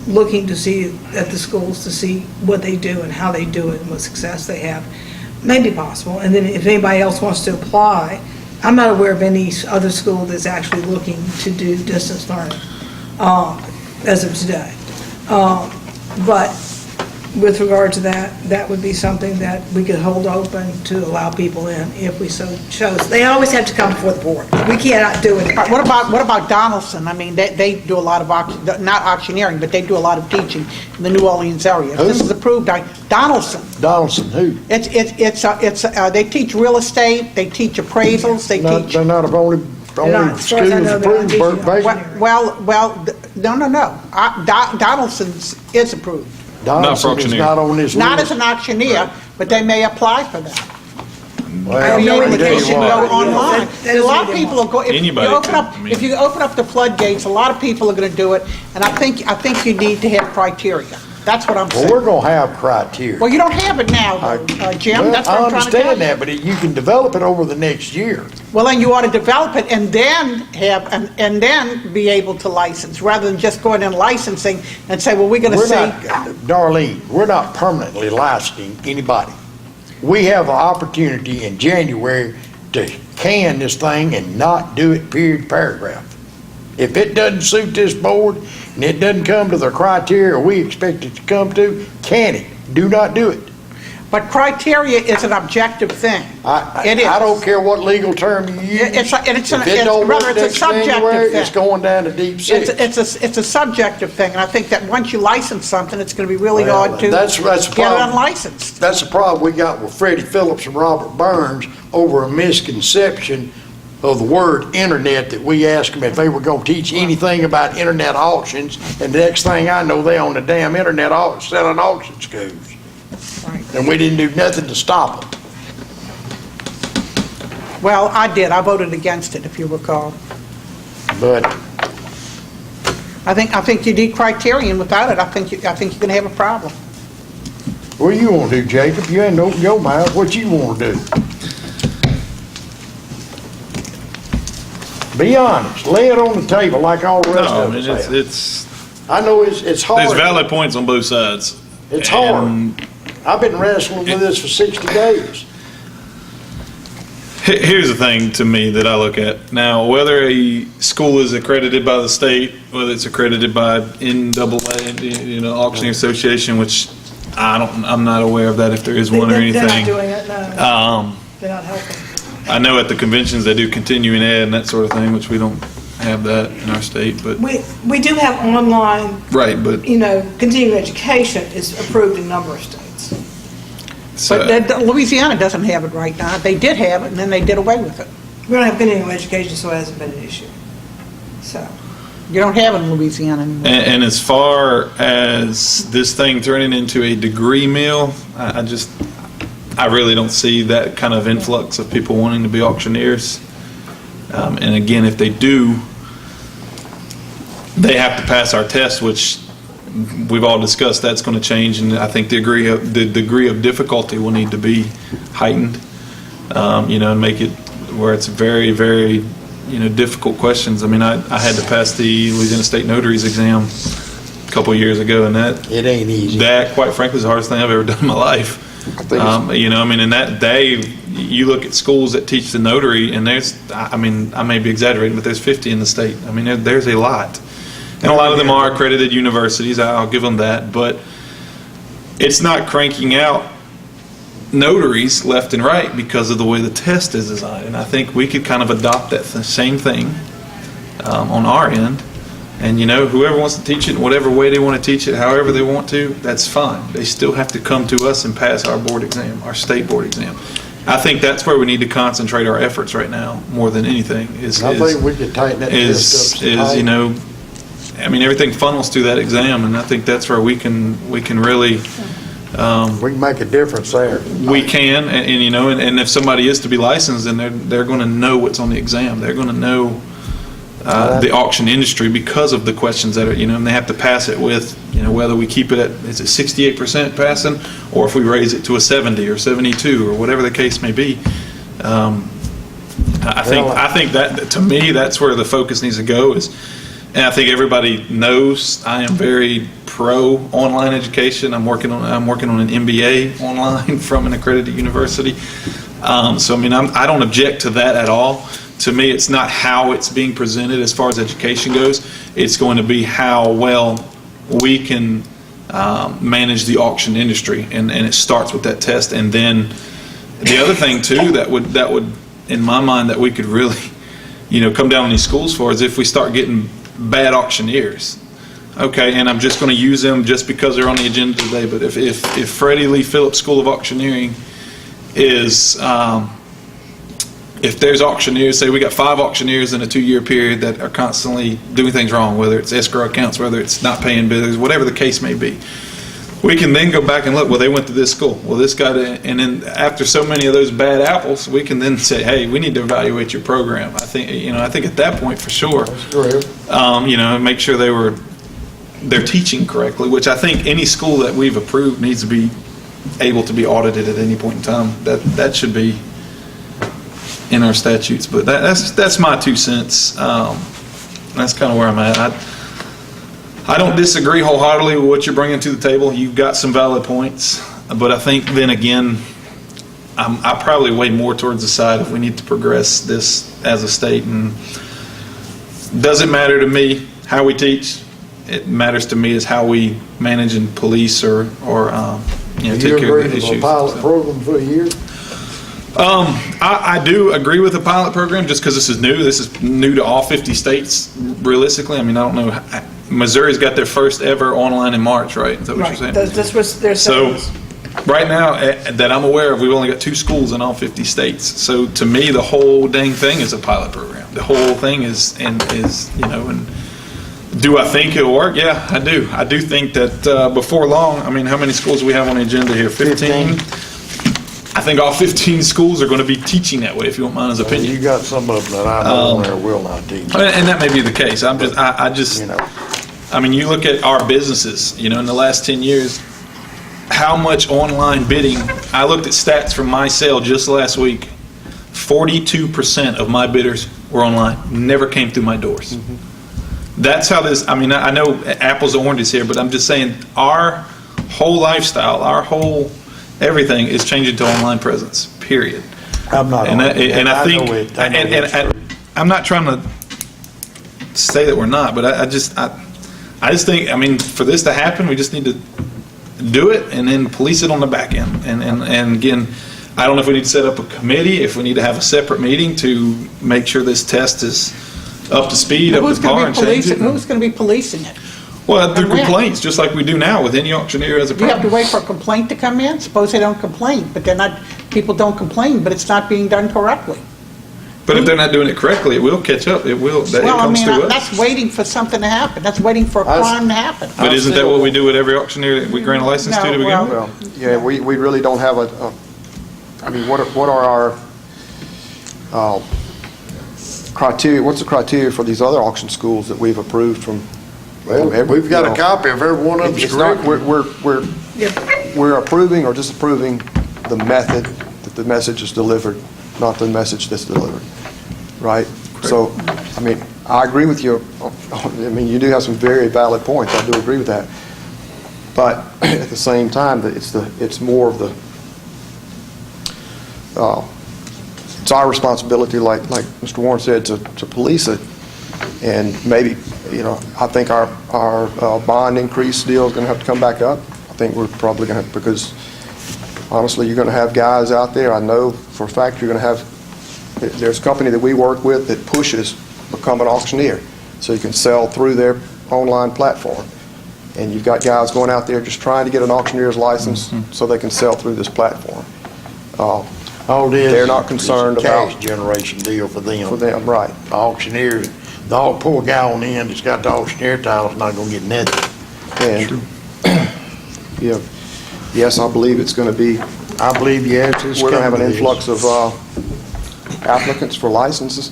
looking to see at the schools to see what they do and how they do it and what success they have. May be possible. And then if anybody else wants to apply, I'm not aware of any other school that's actually looking to do distance learning as of today. But with regard to that, that would be something that we could hold open to allow people in if we so chose. They always have to come before the board. We cannot do it. What about Donaldson? I mean, they do a lot of, not auctioneering, but they do a lot of teaching in the New Orleans area. Who? This is approved by Donaldson. who? They teach real estate, they teach appraisals, they teach... They're not only not, as far as I know, schools they're not approved, teaching basically. No. Donaldson's is approved. Donaldson is auctioneer. not on this list. Not as an auctioneer, but they may apply for that. Well, I have no let me tell you Application what. go online. That A lot of doesn't people are going, Anybody could, if you open up the floodgates, a lot of people are going to do it, and I think you need to have criteria. That's what I'm Well, we're saying. gonna have criteria. Well, you don't have it now, Jim, Well, that's what I'm trying to tell I understand you. that, but you can develop it over the next year. Well, then you ought to develop it and then and then be able to license, rather than just going in licensing and say, well, we're going to We're see. not, Darlene, we're not permanently licensing anybody. We have an opportunity in January to can this thing and not do it period, paragraph. If it doesn't suit this board and it doesn't come to the criteria we expect it to come to, can it? Do not do it. But criteria is an objective thing. It is. I don't care what legal term you use. It's a subjective January, thing. it's going down to deep six. It's a subjective thing, and I think that once you license something, it's going to be really Well, hard to that's the get it problem. unlicensed. That's the problem we got with Freddie Phillips and Robert Burns over a misconception of the word internet, that we asked them if they were going to teach anything about internet auctions, and the next thing I know, they on the damn internet selling auction schools. Right. And we didn't do nothing to stop them. Well, I did. I voted against it, if you recall. But I think you need criterion. Without it, I think you're going to have a problem. what do you want to do, Jacob? You ain't opened your mouth. What you want to do? Be honest. Lay it on the table like all the rest No, I of mean, us have. it's, I know it's hard. there's valid points on both sides. It's hard. And I've been wrestling with this for 60 days. Here's the thing to me that I look at. Now, whether a school is accredited by the state, whether it's accredited by NAA, Auctioneer Association, which I'm not aware of that if there is one or anything. They're not doing it, no. They're not helping. I know at the conventions they do continuing ed and that sort of thing, which we don't have that in our state, but, We do have online, right, but, continuing education is approved in a number of states. so, But Louisiana doesn't have it right now. They did have it, and then they did away with it. We don't have continuing education, so it hasn't been an issue. So, You don't have it in Louisiana anymore. and as far as this thing turning into a degree mill, I really don't see that kind of influx of people wanting to be auctioneers. And again, if they do, they have to pass our test, which we've all discussed that's going to change, and I think the degree of difficulty will need to be heightened, and make it where it's very, very, difficult questions. I mean, I had to pass the Louisiana State Notaries exam a couple of years ago, and It ain't easy. that, quite frankly, is the hardest thing I've ever done in my life. I think it's- In that day, you look at schools that teach the notary, and I may be exaggerating, but there's 50 in the state. I mean, there's a lot. And a lot of them are accredited universities, I'll give them that, but it's not cranking out notaries left and right because of the way the test is designed. And I think we could kind of adopt that same thing on our end. And, whoever wants to teach it in whatever way they want to teach it, however they want to, that's fine. They still have to come to us and pass our board exam, our state board exam. I think that's where we need to concentrate our efforts right now, more than anything, I think we could tighten that test up. everything funnels through that exam, and I think that's where we can really, We can make a difference there. we can, and if somebody is to be licensed, then they're going to know what's on the exam. They're going to know the auction industry because of the questions that are, and they have to pass it with, whether we keep it at, is it 68% passing, or if we raise it to a 70 or 72 or whatever the case may be. I think that, to me, that's where the focus needs to go and I think everybody knows I am very pro online education. I'm working on an MBA online from an accredited university. I don't object to that at all. To me, it's not how it's being presented as far as education goes. It's going to be how well we can manage the auction industry, and it starts with that test. And then the other thing too that would in my mind that we could really come down on these schools for is if we start getting bad auctioneers. Okay, and I'm just going to use them just because they're on the agenda today. But if Freddie Lee Phillips School of Auctioneering is if there's auctioneers, say we got 5 auctioneers in a 2-year period that are constantly doing things wrong, whether it's escrow accounts, whether it's not paying bills, whatever the case may be, we can then go back and look, well, they went to this school. Well, this guy, and then after so many of those bad apples, we can then say, hey, we need to evaluate your program. I think at that point for sure, make sure they're teaching correctly, which I think any school that we've approved needs to be able to be audited at any point in time. That should be in our statutes, but that's my 2 cents. That's kind of where I'm at. I don't disagree wholeheartedly with what you're bringing to the table. You've got some valid points, but I think then again, I probably weigh more towards the side if we need to progress this as a state. And doesn't matter to me how we teach. It matters to me is how we manage and police or take care of the issues. You agree with a pilot program for a year? I do agree with the pilot program just because this is new. This is new to all 50 states, realistically. I mean, I don't know. Missouri's got their first ever online in March, right? Is that what right, you're saying? that's what they're saying. So, right now, that I'm aware of, we've only got 2 schools in all 50 states. So, to me, the whole dang thing is a pilot program. The whole thing is and do I think it'll work? Yeah, I do. I do think that before long, I mean, how many schools do we have on the agenda here? 15? I think all 15 schools are going to be teaching that way, if you want mine as You opinion. got some of them that I know on there will not teach, And that may be the case. I just, you know. I mean, you look at our businesses, in the last 10 years, how much online bidding, I looked at stats from my sale just last week. 42% of my bidders were online, never came through my doors. That's how this, I mean, I know apples and oranges here, but I'm just saying our whole lifestyle, our whole everything is changing to online presence, period. I'm not And on I, it. and I think, know it. I know it's true. I'm not trying to say that we're not, but I just think, I mean, for this to happen, we just need to do it and then police it on the back end. And again, I don't know if we need to set up a committee, if we need to have a separate meeting to make sure this test is up to speed, up Who's to par, going and to be change policing, it. who's going to be policing it? Well, through And when? complaints, just like we do now with any auctioneer as a Do you have to problem. wait for a complaint to come in? Suppose they don't complain, but they're not, people don't complain, but it's not being done correctly. But if they're not doing it correctly, it will catch up. It will, it Well, I comes mean, through us. that's waiting for something to happen. That's waiting for a crime to happen. But isn't that what we do with every auctioneer that we grant a license to No, begin well- with? Well, yeah, we really don't have I mean, what are our criteria, what's the criteria for these other auction schools that we've approved from? Well, every- we've got you a know, copy of every one of It's them. not, we're approving or disapproving the method that the message is delivered, not the message that's delivered, right? So, I mean, I agree with you. I mean, you do have some very valid points. I do agree with that. But at the same time, that it's more of the, it's our responsibility, like Mr. Warren said, to police it. And maybe, I think our bond increase deal is going to have to come back up. I think we're probably going to, because honestly, you're going to have guys out there, I know for a fact you're going to have, there's a company that we work with that pushes become an auctioneer, so you can sell through their online platform. And you've got guys going out there just trying to get an auctioneer's license so they can sell through this platform. All it is. They're not concerned is a cash about- generation deal for them. For them, right. The auctioneer, the poor guy on the end that's got the auctioneer title is not gonna get nothing. And, yes, I believe it's going to be, I believe, yes, it's we're going to have an coming to this. influx of applicants for licenses.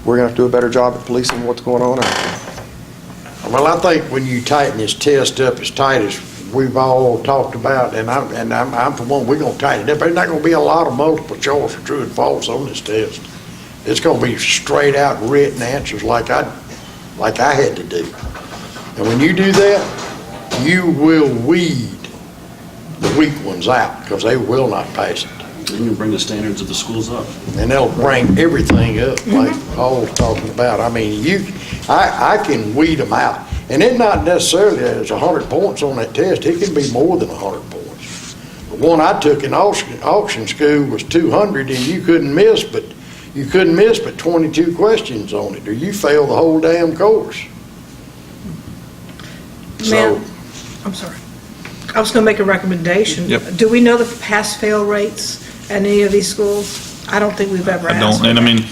We're going to have to do a better job at policing what's going on out there. Well, I think when you tighten this test up as tight as we've all talked about, and I'm for one, we're gonna tighten it up. There's not gonna be a lot of multiple choice or true and false on this test. It's gonna be straight out written answers like I had to do. And when you do that, you will weed the weak ones out, because they will not pass it. Then you bring the standards of the schools up. And they'll bring everything up, like Paul's talking about. I mean, I can weed them out. And it's not necessarily that there's 100 points on that test. It can be more than 100 points. The one I took in auction school was 200, and you couldn't miss but 22 questions on it, or you failed the whole damn course. Ma'am, I'm sorry. I was going to make a recommendation. Yep. Do we know the pass-fail rates at any of these schools? I don't think we've ever I asked. don't, and I mean,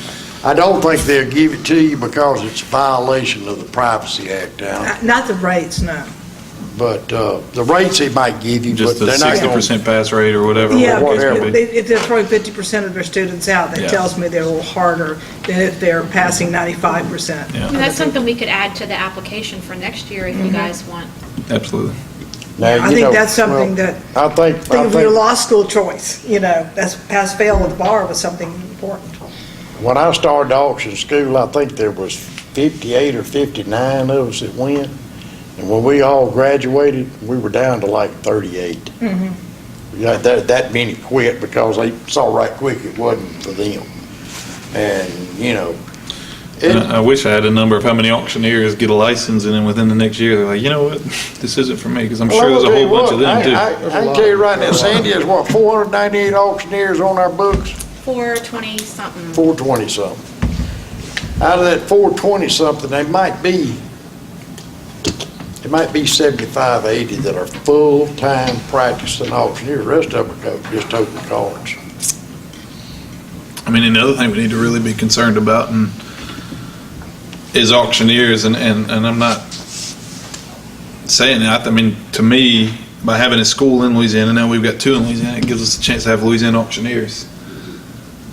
I don't think they'll give it to you because it's a violation of the Privacy Act now. Not the rates, no. But the rates they might give you, but just the they're not going 60% pass rate or whatever. Yeah, whatever it may be. if they're throwing 50% of their students out, that Yeah. tells me they're a little harder than if they're passing 95%. Yeah. And that's something we could add to the application for next year if you guys want. Absolutely. Now, I you think know, that's something well, that, I think think of your law school choice, that's pass-fail with the bar was something important. when I started auction school, I think there was 58 or 59 of us that went. And when we all graduated, we were down to like 38. Yeah, that many quit because they saw right quick it wasn't for them. And, And I wish I had a number of how many auctioneers get a license, and then within the next year, they're like, you know what, this isn't for me, because I'm sure there's a whole bunch of them too. I can tell you right now, Sandy, there's what, 498 auctioneers on our books? 420-something. 420-something. Out of that 420-something, there might be 75, 80 that are full-time practicing auctioneers. The rest of them are just open cards. I mean, another thing we need to really be concerned about is auctioneers, and I'm not saying that. I mean, to me, by having a school in Louisiana, now we've got 2 in Louisiana, it gives us a chance to have Louisiana auctioneers.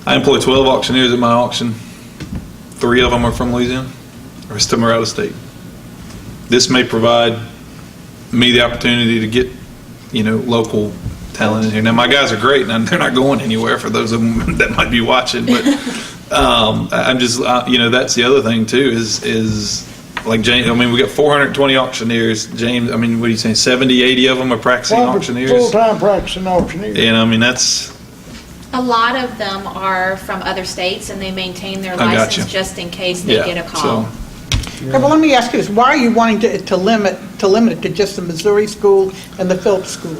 I employ 12 auctioneers at my auction. 3 of them are from Louisiana. The rest of them are out of state. This may provide me the opportunity to get, local talent in here. Now, my guys are great, and they're not going anywhere for those of them that might be watching, but I'm just, that's the other thing too, is like James, we got 420 auctioneers. James, what are you saying, 70, 80 of them are practicing auctioneers? Full-time practicing auctioneers. And that's, A lot of them are from other states, and they maintain their I license gotcha. just in case they get a call. so, Yeah, well, let me ask you this, why are you wanting to limit it to just the Missouri school and the Phillips school?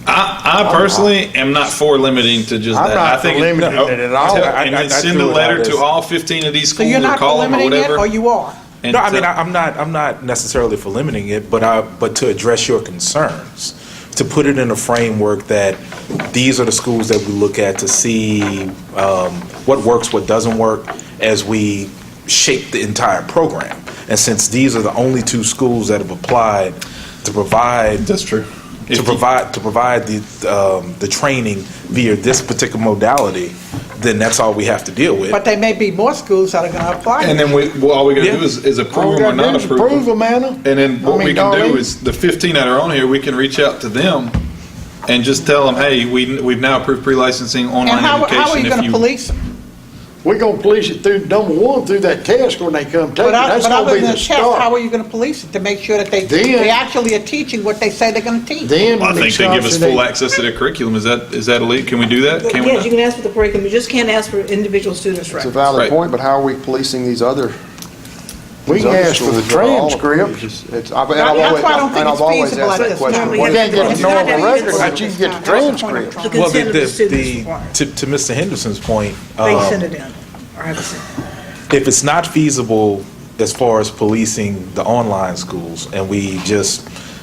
I personally am not for limiting to just I'm that. not I think for limiting it at all. And then send a letter to all 15 of these So schools you're or not call them or limiting it, whatever. or you are? and No, tell- I'm not necessarily for limiting it, but to address your concerns, to put it in a framework that these are the schools that we look at to see what works, what doesn't work, as we shape the entire program. And since these are the only 2 schools that have applied to provide That's true. to provide the training via this particular modality, then that's all we have to deal with. But there may be more schools that are going to apply. And then all we got to do is All approve we them or gotta not do is approve approve them. them, Anna. And then what we can do Darlene, is, the 15 that are on here, we can reach out to them and just tell them, hey, we've now approved pre-licensing And online how education. are you If going to police them? we're gonna police it through, number one, through that test when they come take it. That's But gonna other be than the the test, how start. are you going to police it to make sure that they Then- actually are teaching what they say they're going to teach? Then Well, I when it think they give us starts, full they- access to their curriculum. Is that elite? Can we do that? Can we Yes, not? you can ask for the curriculum, you just can't ask for individual students' It's a records. valid Right. point, but how are we policing these other? We these can other ask for the schools that are all- transcripts. That's why I don't think it's feasible at this question. time. You can't get It's a not normal that record, easy. but you can get the transcripts. The consent of the student is required. to Mr. Henderson's point, They send it in, or have it sent. if it's not feasible as far as policing the online schools, and we just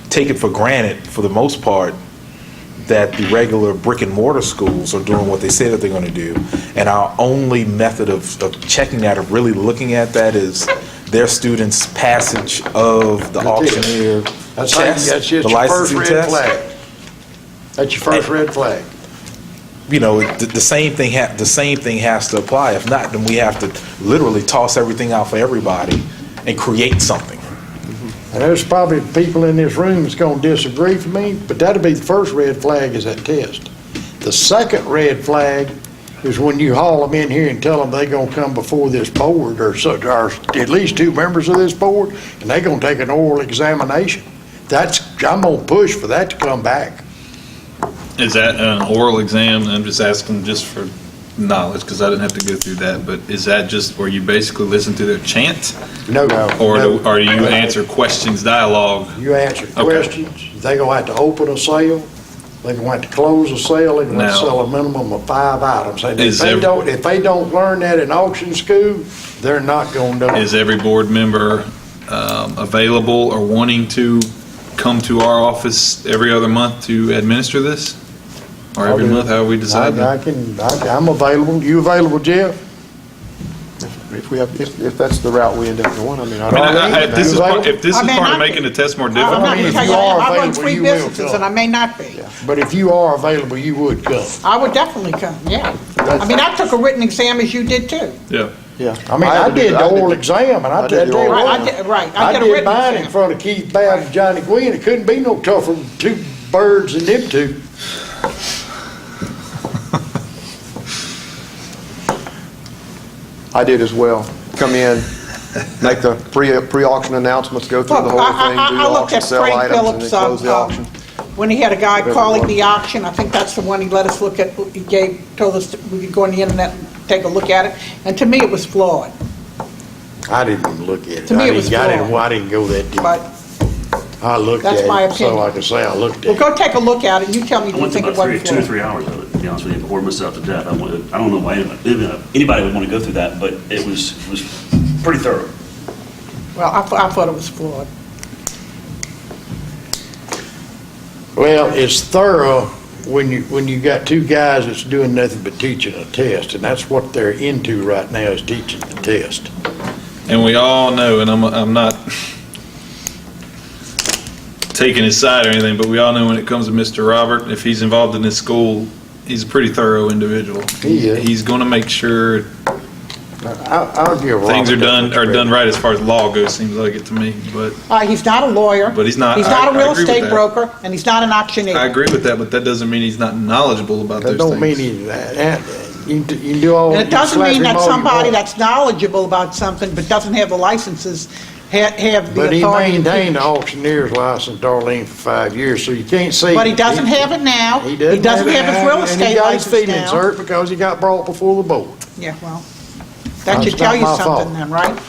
take it for granted, for the most part, that the regular brick and mortar schools are doing what they say that they're going to do, and our only method of checking that, of really looking at that, is their students' passage of the auctioneer That's test, just the your first licensing red test. flag. That's your first red flag. The same thing has to apply. If not, then we have to literally toss everything out for everybody and create something. And there's probably people in this room that's gonna disagree with me, but that'll be the first red flag is that test. The second red flag is when you haul them in here and tell them they gonna come before this board, or at least 2 members of this board, and they gonna take an oral examination. I'm gonna push for that to come back. Is that an oral exam? I'm just asking just for knowledge, because I didn't have to go through that, but is that just where you basically listen to their chant? No. Or no. do you answer questions, dialogue? You answer Okay. questions, they gonna have to open a sale, they gonna have to close a sale, they gonna have to Now- sell a minimum of 5 items. And Is if they don't learn that in auction school, they're not gonna do it. Is every board member available or wanting to come to our office every other month to administer this? Or every month, how we decide? I'm available. You available, Jeff? If that's the route we end up going, I mean, I I mean, don't. if this is I may part of not making be. the test more I'm not difficult, going to if tell you you, are I run available, 3 you will businesses, come. and I may not be. But if you are available, you would come. I would definitely come, yeah. I mean, I took a written exam as you did too. yeah. Yeah. I mean, had I to do- did the oral exam, and I I did tell you the oral what. Right, I I did a did written mine in exam. front of Keith Babb and Johnny Gwynn. It couldn't be no tougher than 2 birds than them 2. I did as well. Come in, make the pre-auction announcements, go through the Look, whole thing, do the I looked auction, at sell Frank items, and then Phillips, close the auction. when he had a guy Whatever it calling was. the auction, I think that's the one he let us look at, told us that we could go on the internet and take a look at it, and to me, it was flawed, I didn't even look at it. To me, it was I flawed. didn't go that deep. but, I looked at that's my it, so opinion. like I say, I looked well, at it. go take a look at it, and you tell me if I you went through think it about wasn't 2 or flawed. 3 hours of it, to be honest with you, bored myself to death. I don't know why anybody would want to go through that, but it was pretty thorough. Well, I thought it was flawed. Well, it's thorough when you got 2 guys that's doing nothing but teaching a test, and that's what they're into right now, is teaching the test. taking his side or anything, but we all know when it comes to Mr. Robert, if he's involved in this school, he's a pretty thorough individual. He is. He's going to make sure I'll give Robert things are that much done credit. right as far as law goes, seems like it to me, but He's not a lawyer. But he's not- He's not I a real agree with estate that. broker, and he's not an auctioneer. I agree with that, but that doesn't mean he's not knowledgeable about those That things. don't mean any of that. You can do all. And it you doesn't slap mean him that all you somebody want. that's knowledgeable about something but doesn't have the licenses have the But he authority to maintained the teach. auctioneer's license, Darlene, for 5 years, so you can't say. But he doesn't have it now. He doesn't have his it real now, estate And he got his license feelings now. hurt because he got brought before the board. Yeah, well, that should That's tell not you my something fault. then, right?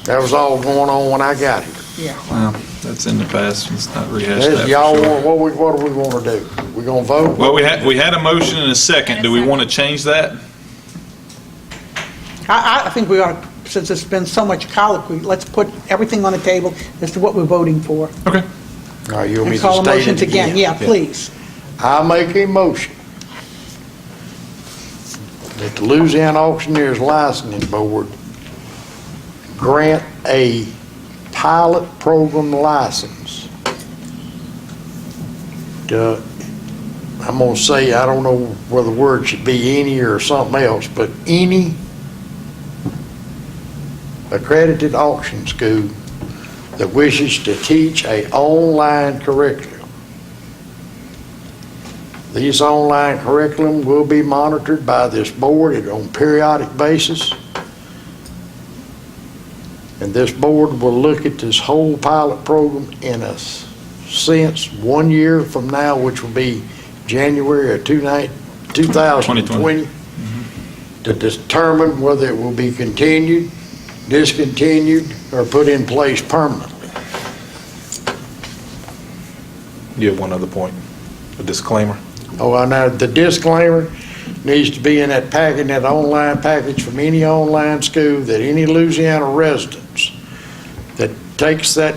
That was all going on when I got here. Yeah. Well, that's in the past, let's not rehash That's- that Y'all, for sure. what do we want to do? We gonna vote? Well, we had a motion and a second. Do we want to change that? I think we ought to, since it's been so much colloquy, let's put everything on the table as to what we're voting for. Okay. All right, you want me And to call the state motions it again. Yeah, please. I make a motion that the Louisiana Auctioneers Licensing Board grant a pilot program license to, I'm gonna say, I don't know whether the word should be any or something else, but any accredited auction school that wishes to teach a online curriculum. These online curriculum will be monitored by this board on a periodic basis. And this board will look at this whole pilot program in a sense 1 year from now, which will be January of 2020, to determine whether it will be continued, discontinued, or put in place permanently. You have one other point, a disclaimer. Oh, I know, the disclaimer needs to be in that packet, that online package from any online school, that any Louisiana residents that takes that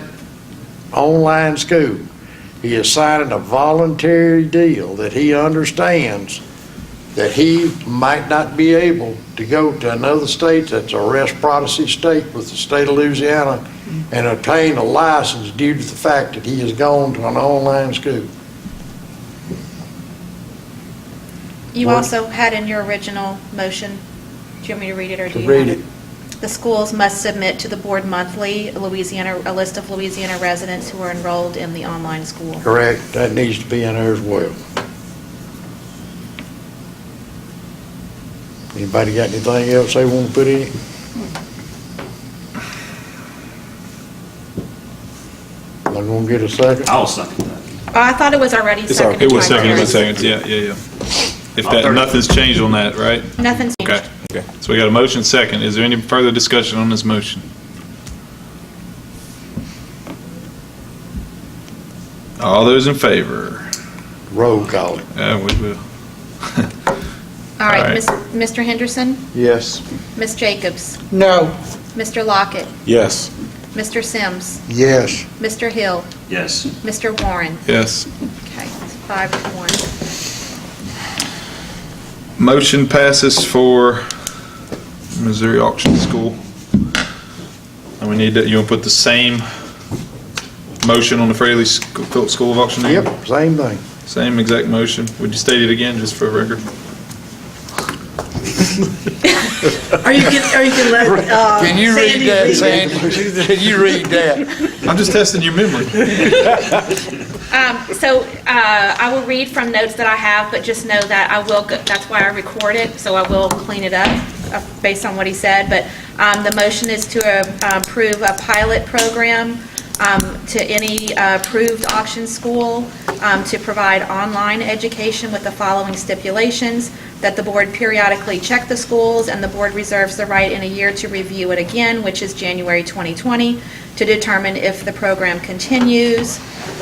online school, he is signing a voluntary deal that he understands that he might not be able to go to another state that's a reciprocity state with the state of Louisiana and obtain a license due to the fact that he has gone to an online school. You What? also had in your original motion, do you want me to read it or do To you read have it. The schools must submit to the board monthly a list of Louisiana residents who are enrolled in the online school. Correct, that needs to be in there as well. Anybody got anything else they want to put in? I'm gonna get a second. I'll second that. Oh, I thought it was already It's seconded. It was by seconded by Terry. seconds, yeah. If that, nothing's changed on that, right? Nothing's Okay, changed. okay. So we got a motion second. Is there any further discussion on this motion? All those in favor? Roll call it. Yeah, we will. All right, All right. Mr. Henderson, Yes. Ms. Jacobs, No. Mr. Lockett, Yes. Mr. Sims, Yes. Mr. Hill, Yes. Mr. Warren. Yes. Okay, it's 5-1. Motion passes for Missouri Auction School. And we need to, you want to put the same motion on the Fraley Phillips School of Auctioneering? Yep, same thing. Same exact motion. Would you state it again, just for record? Or you can let Can you read Sandy that, read it. Sandy? Can you read that? I'm just testing your memory. I will read from notes that I have, but just know that I will, that's why I record it, so I will clean it up based on what he said. But the motion is to approve a pilot program to any approved auction school to provide online education with the following stipulations: that the board periodically check the schools, and the board reserves the right in a year to review it again, which is January 2020, to determine if the program continues.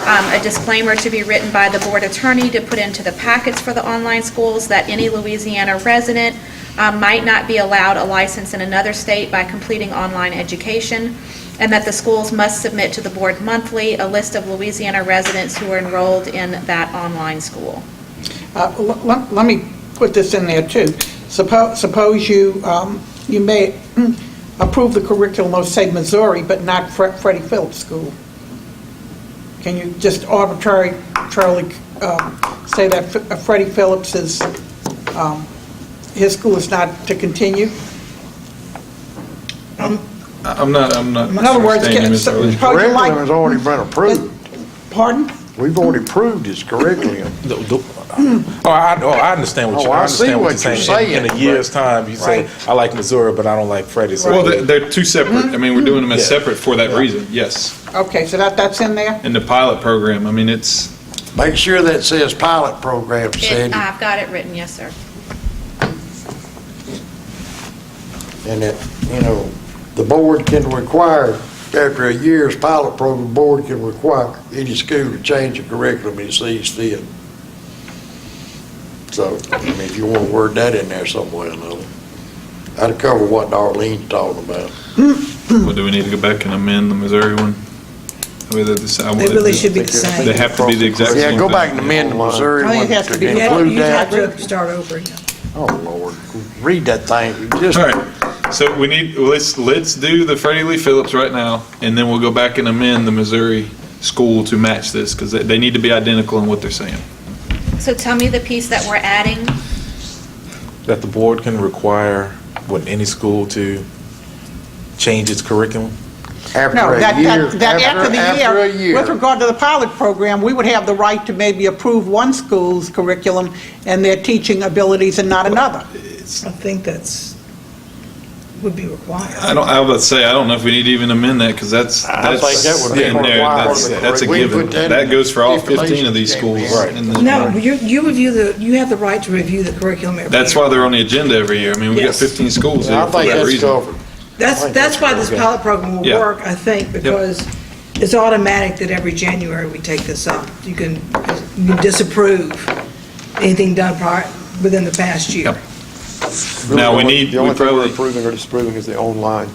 A disclaimer to be written by the board attorney to put into the packets for the online schools that any Louisiana resident might not be allowed a license in another state by completing online education, and that the schools must submit to the board monthly a list of Louisiana residents who are enrolled in that online school. Let me put this in there too. Suppose you may approve the curriculum of, say, Missouri, but not Freddie Phillips School. Can you just arbitrarily say that Freddie Phillips is, his school is not to continue? I'm not In other words, understanding, Ms. Early. suppose you Curriculum like, has already been approved. pardon? We've already approved his curriculum. I understand what Oh, you're, I I see understand what what you're you're saying. In a saying, year's but- time, you say, Right. I like Missouri, but I don't like Freddie. So Well, they're two separate, I mean, we're doing them as Yeah. separate for that reason, yes. Okay, so that's in there? In the pilot program, I mean, it's, Make sure that says pilot program, Sandy, I've got it written, yes, sir. and that, you know, the board can require, after a year's pilot program, the board can require any school to change the curriculum it sees fit. So, I mean, if you want to word that in there somewhere or another. That'll cover what Darlene's talking about. well, do we need to go back and amend the Missouri one? Whether this- I They would- really should be the They same. have to be the exact same Yeah, go thing. back and amend the Missouri I think one it has to to be- You'd include you'd have that. to start over again. Oh, Lord, read that thing, just. All right, so we need, let's do the Freddie Lee Phillips right now, and then we'll go back and amend the Missouri school to match this, because they need to be identical in what they're saying. So tell me the piece that we're adding. That the board can require, any school to change its curriculum? After No, a that year, after the after a year, with regard to the pilot program, we would have the right to maybe approve one school's curriculum and their teaching abilities and not another. I think would be required. I was about to say, I don't know if we need to even amend that, because that's I think that would be in there, required. that's a We given. put that in That goes for all 15 of these stipulations. schools. Right. in the- No, you review you have the right to review the curriculum every year. That's why they're on the agenda every year. I mean, we got Yes. 15 schools I here for think that that's reason. covered. That's why this pilot program will Yeah. work, I think, because it's automatic that every January we take this up. You can disapprove anything done within the past year. Yep. Now, we need, The only we thing we're probably, approving or disapproving is the online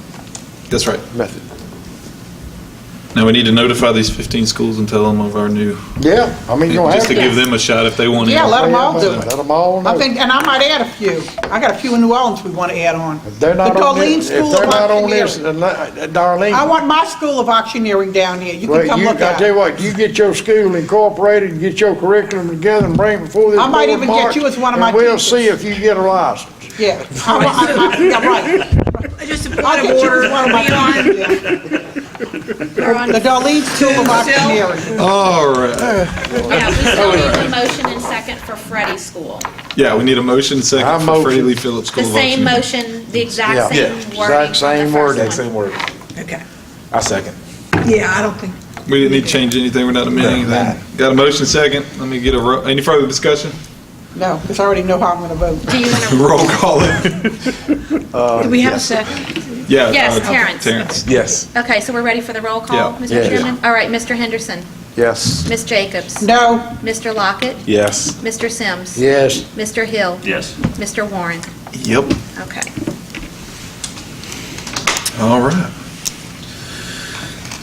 that's right. method. Now, we need to notify these 15 schools and tell them of our new, Yeah, I mean, you're gonna have just to to. give them a shot if they want to. Yeah, let them all do Let it. them all know. I think, and I might add a few. I got a few in New Orleans we want to add on. If they're not The on Darlene this, if School they're of not on this, Auctioneering. Darlene. I want my school of auctioneering down here. You Well, can come look I at tell you it. what, you get your school incorporated and get your curriculum together and bring it before this I might board even get March, you as one of my and we'll teachers. see if you get a license. Yeah. Yeah, right. Just a I'll point get of you order, as one of my Leon. teachers. We're on- The Darlene School of Auctioneering. All right. Yeah, we still need a motion and second for Freddie's school. Yeah, we need a motion I second for Freddie motion. Lee Phillips School The of same Auctioneering. motion, the exact Yeah. same Yeah, wording exact from same the wording. first Same one. word. Okay. I second. Yeah, I don't think, We didn't need to change anything, we're not amending anything. Got a motion second, let me get any further discussion? No, because I already know how I'm going to vote. Do you want to, Roll call it. do we have a second? Yeah. Yes, Terrence. Terrence. Yes. okay, so we're ready for the roll call, Yeah. Mr. Yeah. Chairman? All right, Mr. Henderson, Yes. Ms. Jacobs, No, Mr. Lockett, Yes. Mr. Sims, Yes, Mr. Hill, Yes. Mr. Warren. Yep. Okay. All right.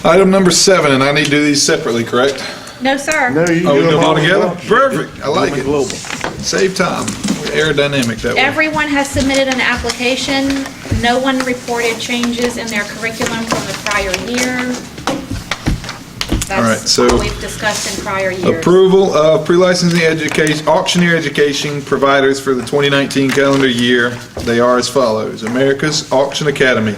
Item number 7, and I need to do these separately, correct? No, sir. no, you Oh, we do do them all together? once. Perfect, I like it. Save time, aerodynamic that way. Everyone has submitted an application. No one reported changes in their curriculum from the prior year. All right, That's so- all we've discussed in prior years. Approval of pre-licensing education, auctioneer education providers for the 2019 calendar year. They are as follows: America's Auction Academy,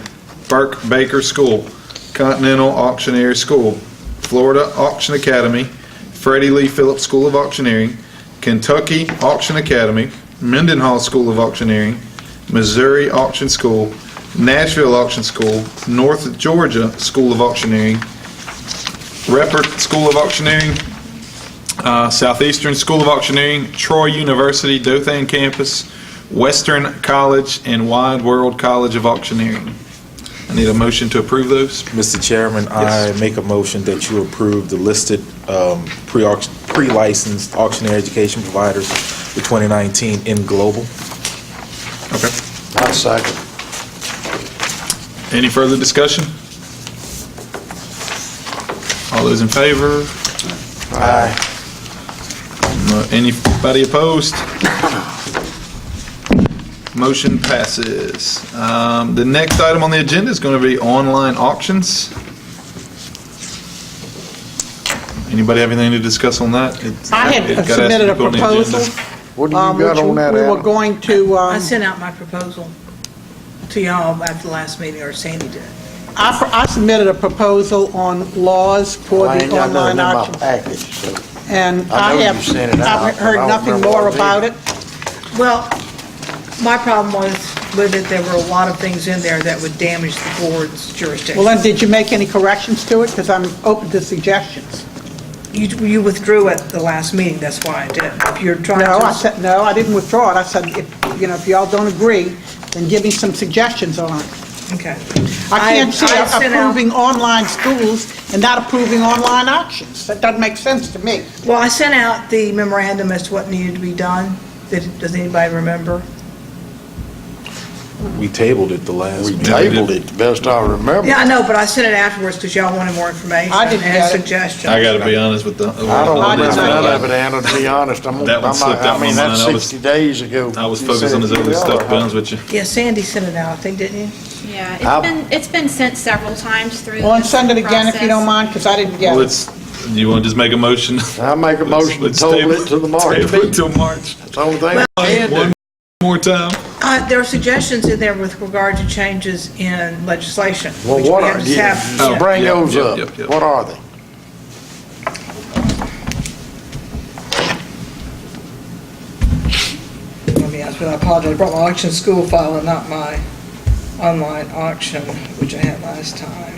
Burke Baker School, Continental Auctioneer School, Florida Auction Academy, Freddie Lee Phillips School of Auctioneering, Kentucky Auction Academy, Mendenhall School of Auctioneering, Missouri Auction School, Nashville Auction School, North Georgia School of Auctioneering, Reppert School of Auctioneering, Southeastern School of Auctioneering, Troy University, Dothan Campus, Western College, and Wide World College of Auctioneering. I need a motion to approve those. Mr. Chairman, I make a motion that you approve the listed pre-licensed auctioneer education providers for 2019 in global. Okay. I second. Any further discussion? All those in favor? Aye. Anybody opposed? Motion passes. The next item on the agenda is going to be online auctions. Anybody have anything to discuss on that? It's- I it had got asked to submitted a be put on the agenda. proposal. What do you got which on that, We were Alan? going to, I sent out my proposal to y'all after the last meeting, or Sandy did. I submitted a proposal on laws for I the ain't got online nothing in my auction. package, so. And I I know you have, sent it out, I've but I heard don't nothing remember more what it about is. it. Well, my problem was with it, there were a lot of things in there that would damage the board's jurisdiction. Well, then, did you make any corrections to it? Because I'm open to suggestions. You withdrew at the last meeting, that's why I did. If you're trying No, I to, said, no, I didn't withdraw it. I said, if y'all don't agree, then give me some suggestions on it. okay. I can't see I sent out- approving online schools and not approving online auctions. That doesn't make sense to me. Well, I sent out the memorandum as to what needed to be done. Does anybody remember? We tabled it the last We meeting. tabled it, the best I remember. Yeah, I know, but I sent it afterwards because y'all wanted more information I didn't and get it. suggestions. I gotta be honest with the. I don't I did remember not none of get it, Anna, to be honest. That one slipped out I mean, my that's mind. I was- 60 days ago. I was You focused on said this other you stuff, to are. be honest with you. Yeah, Sandy sent it out, I think, didn't you? Yeah, it's been sent several times through. Well, and this send it again if you process. don't mind, because I didn't get Well, it. you wanna just make a motion? I make a motion to Let's table it to the March Table it meeting. till March. That's the only thing I can do. One more time. There are suggestions in there with regard to changes in legislation. Well, which what we are, have to have- just bring Yep, those yep, up. yep, yep. What are they? Let me ask, but I apologize, I brought my auction school file and not my online auction, which I had last time.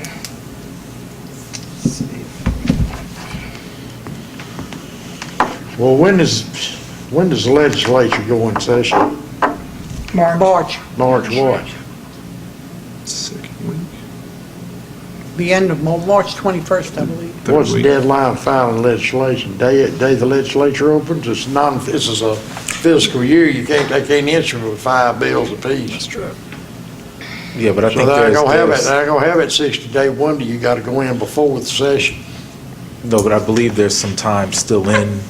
Let's see. Well, when does the legislature go in session? March, March what? Second week. the end of March 21st, I believe. Third What's the week. deadline for filing legislation? Day the legislature opens? This is a fiscal year, they can't issue with 5 bills apiece. That's true. Yeah, but I So think they're gonna have it, there's, they're gonna have it 60-day window, you gotta go in before the session no, but I believe there's some time still in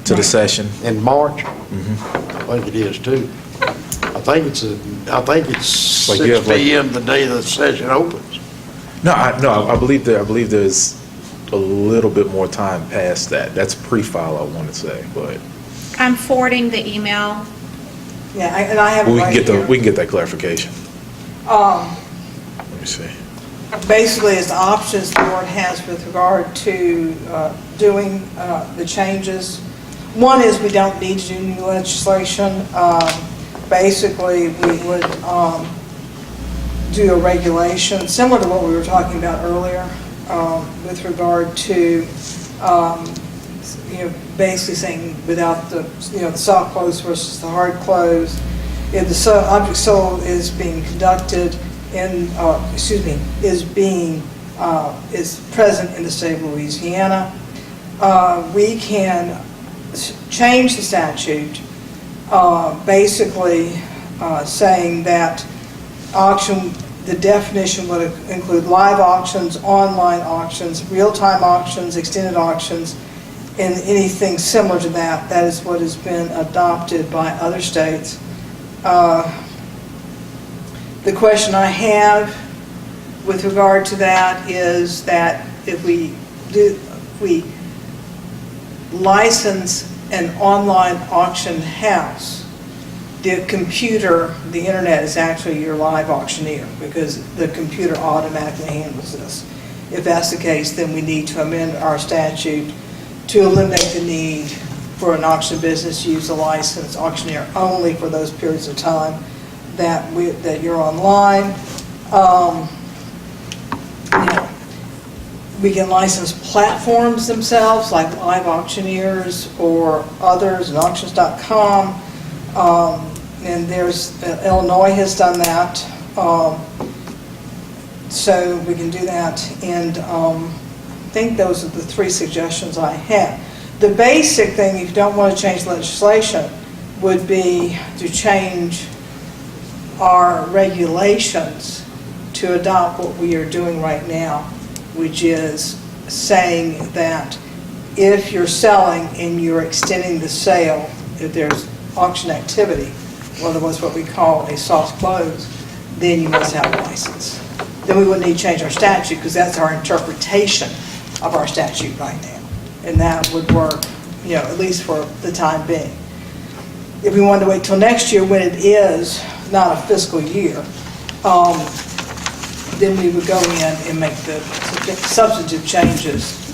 to the session. in March. I think it is too. I think it's Like you have 6 like- PM the day the session opens. No, I believe there's a little bit more time past that. That's pre-file, I want to say, but I'm forwarding the email. Yeah, and I have it we right can get here. we can get that clarification. Let me see. Basically, it's the options the board has with regard to doing the changes. One is we don't need to do new legislation. Basically, we would do a regulation, similar to what we were talking about earlier, with regard to, basically saying without the, the soft close versus the hard close. If the object sold is being conducted in, is present in the state of Louisiana, we can change the statute, basically saying that auction, the definition would include live auctions, online auctions, real-time auctions, extended auctions, and anything similar to that. That is what has been adopted by other states. The question I have with regard to that is that if we license an online auction house, the computer, the internet is actually your live auctioneer because the computer automatically handles this. If that's the case, then we need to amend our statute to eliminate the need for an auction business to use a licensed auctioneer only for those periods of time that you're online. We can license platforms themselves, like Live Auctioneers or others, and auctions.com. And Illinois has done that. So we can do that. And I think those are the 3 suggestions I have. The basic thing, if you don't want to change legislation, would be to change our regulations to adopt what we are doing right now, which is saying that if you're selling and you're extending the sale, if there's auction activity, in other words, what we call a soft close, then you must have a license. Then we wouldn't need to change our statute because that's our interpretation of our statute right now. and that would work, at least for the time being. If we wanted to wait till next year, when it is not a fiscal year, then we would go in and make the substantive changes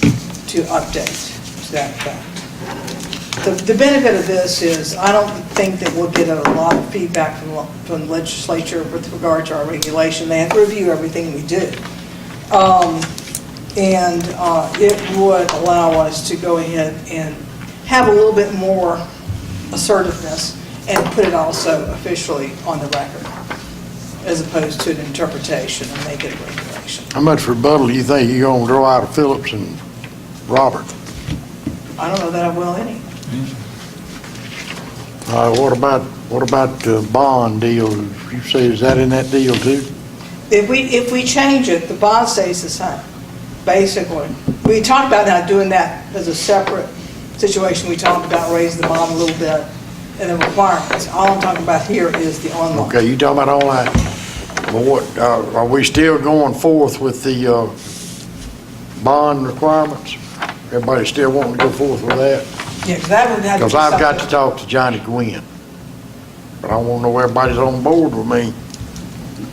to update to that effect. The benefit of this is, I don't think that we'll get a lot of feedback from the legislature with regard to our regulation. They have to review everything we do. And it would allow us to go ahead and have a little bit more assertiveness and put it also officially on the record, as opposed to an interpretation and make it a regulation. How much rebuttal do you think you're gonna draw out of Phillips and Robert? I don't know that I will any. What about the bond deal? You say, is that in that deal too? If we change it, the bond stays the same, basically. We talked about now doing that as a separate situation. We talked about raising the bond a little bit and the requirements. All I'm talking about here is the online. Okay, you talking about online. But what, are we still going forth with the, bond requirements? Everybody still wanting to go forth with that? Yeah, because that would have to be Because I've got to something- talk to Johnny Gwynn. But I want to know everybody's on board with me.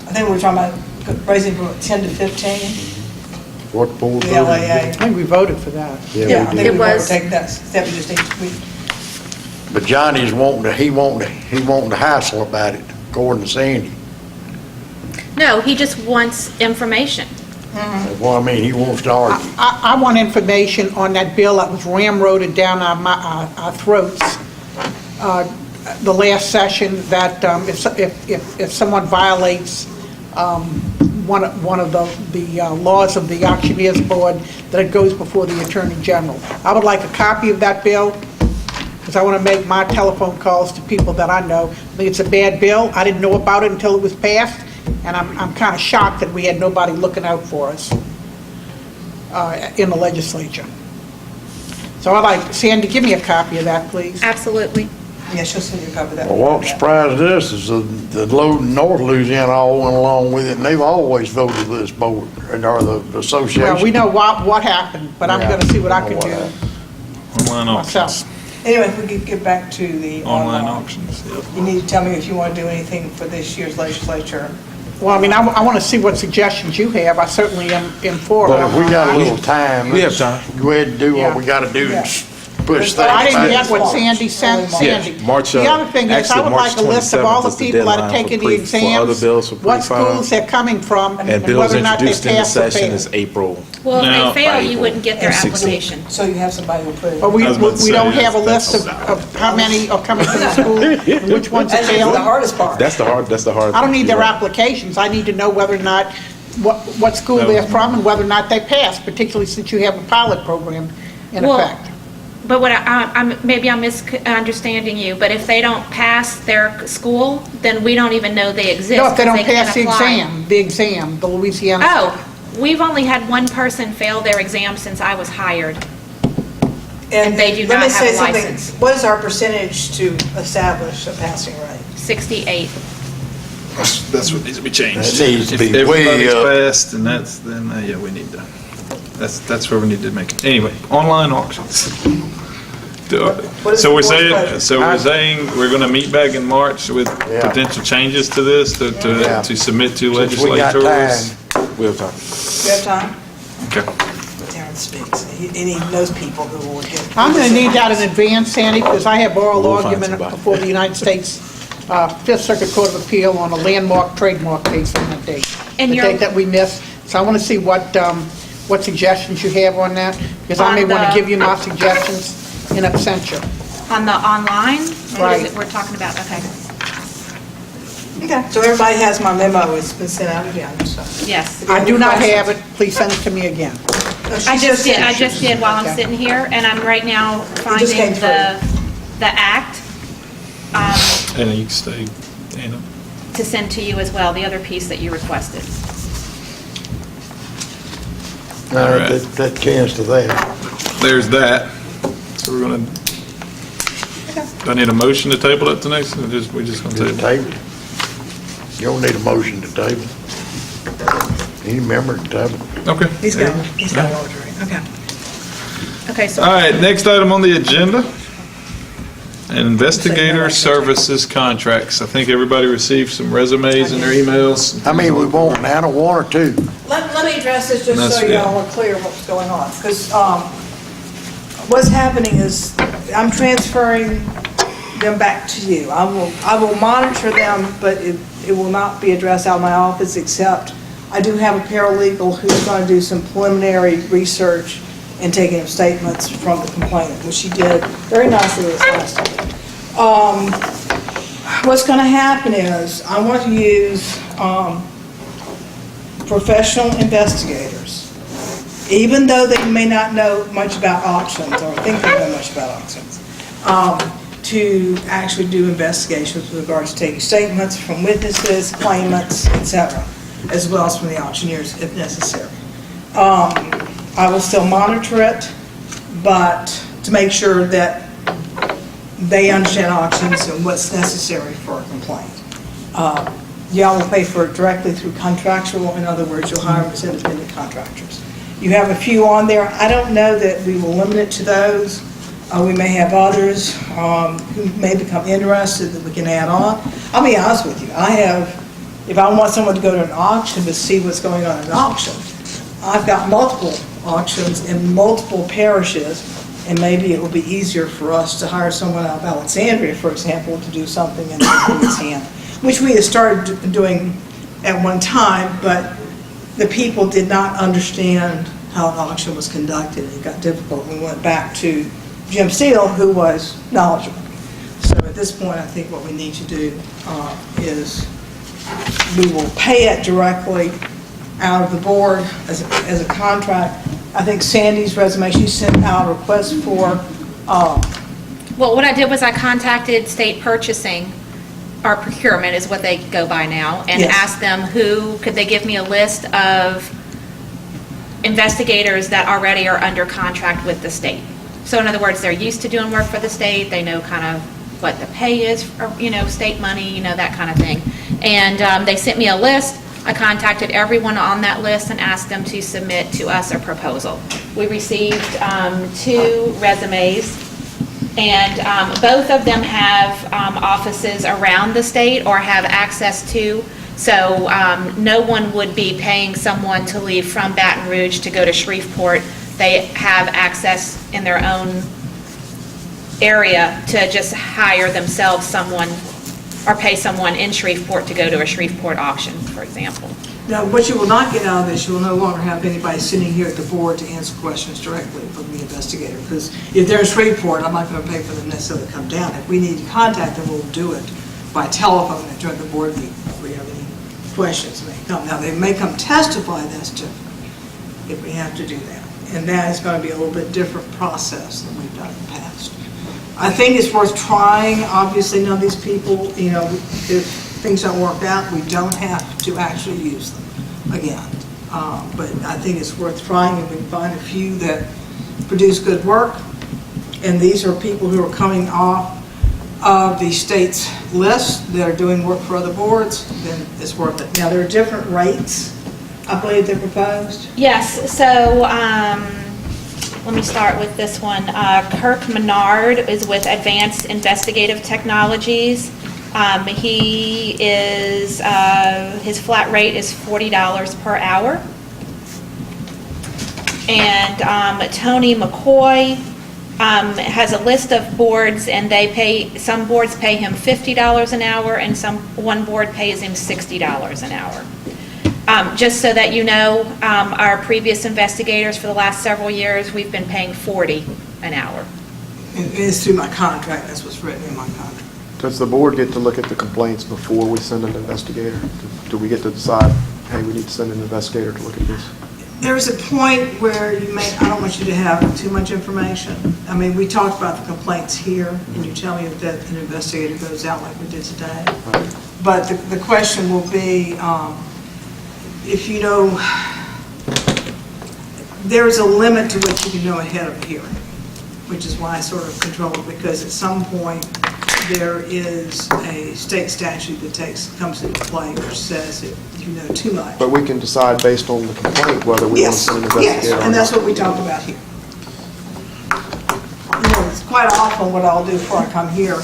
I think we were talking about raising from 10 to 15, What board? the voted? LAA. I think we voted for that. Yeah, I we think did. It we want was- to take that step, we just need to, But Johnny's he wanting to hassle about it, according to Sandy. No, he just wants information. That's what I mean, he wants to argue. I want information on that bill that was ramroded down our throats the last session, that if someone violates one of the laws of the auctioneers board, that it goes before the Attorney General. I would like a copy of that bill, because I want to make my telephone calls to people that I know. I think it's a bad bill. I didn't know about it until it was passed, and I'm kind of shocked that we had nobody looking out for us in the legislature. So I'd like, Sandy, give me a copy of that, please. Absolutely. yeah, she'll send you a copy of that. Well, what surprised us is the North Louisiana all went along with it, and they've always voted with this board, or the association. Well, we know what happened, but I'm Yeah, going to see what I I can know do what Online myself. auctions. Anyway, if we could get back to the Online online. auctions, yep. You need to tell me if you want to do anything for this year's legislature. Well, I mean, I want to see what suggestions you have. I certainly am for it. But if we got a little time, We have let's time. go ahead and do Yeah. what we gotta do Yeah. and push But I things didn't back. get what Sandy sent, Yeah, Sandy. March, The other thing is, I actually, would March like a list of all 27th the is the people that are deadline for taking the pre- for other exams, bills for what pre-file. schools they're coming from, And and bills whether or not they introduced in the pass or session fail. is April. Well, Now- if they fail, you April. wouldn't get their 16th. application. So you have somebody who put it. But we I was about to we don't say, have a that's- list of how many are coming from the school, and which ones are That's the failing. hardest part. That's the hard. I don't need their you're right. applications. I need to know whether or not, what school they're from and whether or not they pass, particularly since you have a pilot program in Well, effect. But maybe I'm misunderstanding you, but if they don't pass their school, then we don't even know they exist. No, if they 'cause don't can't pass the apply. exam, the Louisiana. Oh, we've only had one person fail their exam since I was hired. And they do let me not have say a something. license. What is our percentage to establish a passing rate? 68. That's what needs to be changed. That needs to If be way everybody's up. passed, then yeah, we need to, that's where we need to make it. Anyway, online auctions. What is So the we're board's saying, pleasure? we're gonna meet back in March with Yeah. potential changes to this, Yeah. to submit to Since we got legislators? time. We have time. You have time? Okay. Darren speaks, and he knows people who will get. I'm going to need that in advance, Sandy, because I have oral We'll find argument somebody. before the United States Fifth Circuit Court of Appeal on a landmark trademark case on that date. And The you're- date that we missed. So I want to see what suggestions you have on that, because I may On want to the- give you my suggestions in absentia. On the online? What is Right. it we're talking about? Okay. Okay, so everybody has my memo, it's been sent out again, so. Yes. I do not have it, please send it to me again. No, she I just did, sent I it. just did while I'm Okay. sitting here, and I'm right now just finding came the act And you can stay, Anna. to send to you as well, the other piece that you requested. All All right, right. that chance to that. There's that. So we're gonna, do I need a motion to table that to next, or we just gonna Just table? table. You don't need a motion to table. Any member to table. Okay. He's got it all right, okay. Okay, so. All right, next item on the agenda, investigator services contracts. I think everybody received some resumes in their emails. How many we want, Anna, one or two? Let me address this just That's so good. y'all are clear what's going on. Because what's happening is I'm transferring them back to you. I will monitor them, but it will not be addressed out of my office, except I do have a paralegal who's going to do some preliminary research and taking of statements from the complainant, which she did very nicely this last time. What's going to happen is I want to use professional investigators, even though they may not know much about auctions or think they know much about auctions, to actually do investigations with regards to taking statements from witnesses, claimants, etc., as well as from the auctioneers if necessary. I will still monitor it, but to make sure that they understand auctions and what's necessary for a complaint. Y'all will pay for it directly through contractual. In other words, you'll hire them as independent contractors. You have a few on there. I don't know that we will limit it to those. We may have others who may become interested that we can add on. I'll be honest with you. If I want someone to go to an auction to see what's going on in an auction, I've got multiple auctions in multiple parishes, and maybe it will be easier for us to hire someone out of Alexandria, for example, to do something in Louisiana, which we had started doing at one time, but the people did not understand how an auction was conducted. It got difficult. We went back to Jim Steele, who was knowledgeable. So at this point, I think what we need to do is we will pay it directly out of the board as a contract. I think Sandy's resume, she sent out a request for, Well, what I did was I contacted state purchasing, or procurement is what they go by now, and Yes. asked them could they give me a list of investigators that already are under contract with the state. So in other words, they're used to doing work for the state, they know kind of what the pay is, for, state money, that kind of thing. And they sent me a list. I contacted everyone on that list and asked them to submit to us a proposal. We received 2 resumes, and both of them have offices around the state or have access to, so no one would be paying someone to leave from Baton Rouge to go to Shreveport. They have access in their own area to just hire themselves someone or pay someone in Shreveport to go to a Shreveport auction, for example. now, what you will not get out of this, you will no longer have anybody sitting here at the board to answer questions directly from the investigator. Because if they're in Shreveport, I'm not going to pay for them necessarily to come down. If we need to contact them, we'll do it by telephone and during the board meeting. If we have any questions, they come. Now, they may come testify, that's different, if we have to do that. And that is going to be a little bit different process than we've done in the past. I think it's worth trying. Obviously, none of these people, if things don't work out, we don't have to actually use them again. But I think it's worth trying, and we can find a few that produce good work. And these are people who are coming off of the state's list that are doing work for other boards, then it's worth it. Now, there are different rates, I believe, they're proposed. Yes, so let me start with this one. Kirk Menard is with Advanced Investigative Technologies. He is, his flat rate is $40 per hour. And Tony McCoy has a list of boards, and some boards pay him $50 an hour, and one board pays him $60 an hour. Just so that you know, our previous investigators for the last several years, we've been paying $40 an hour. And it's through my contract, that's what's written in my contract. Does the board get to look at the complaints before we send an investigator? Do we get to decide, hey, we need to send an investigator to look at this? There's a point where I don't want you to have too much information. I mean, we talked about the complaints here, and you tell me that an investigator goes out like we did today. Right. But the question will be, if you know, there's a limit to what you can know ahead of a hearing, which is why I sort of control it, because at some point, there is a state statute that comes into play which says if you know too much. But we can decide based on the complaint whether we want to Yes, send an investigator or yes, not. and that's what we talked about here. mornings, quite often what I'll do before I come here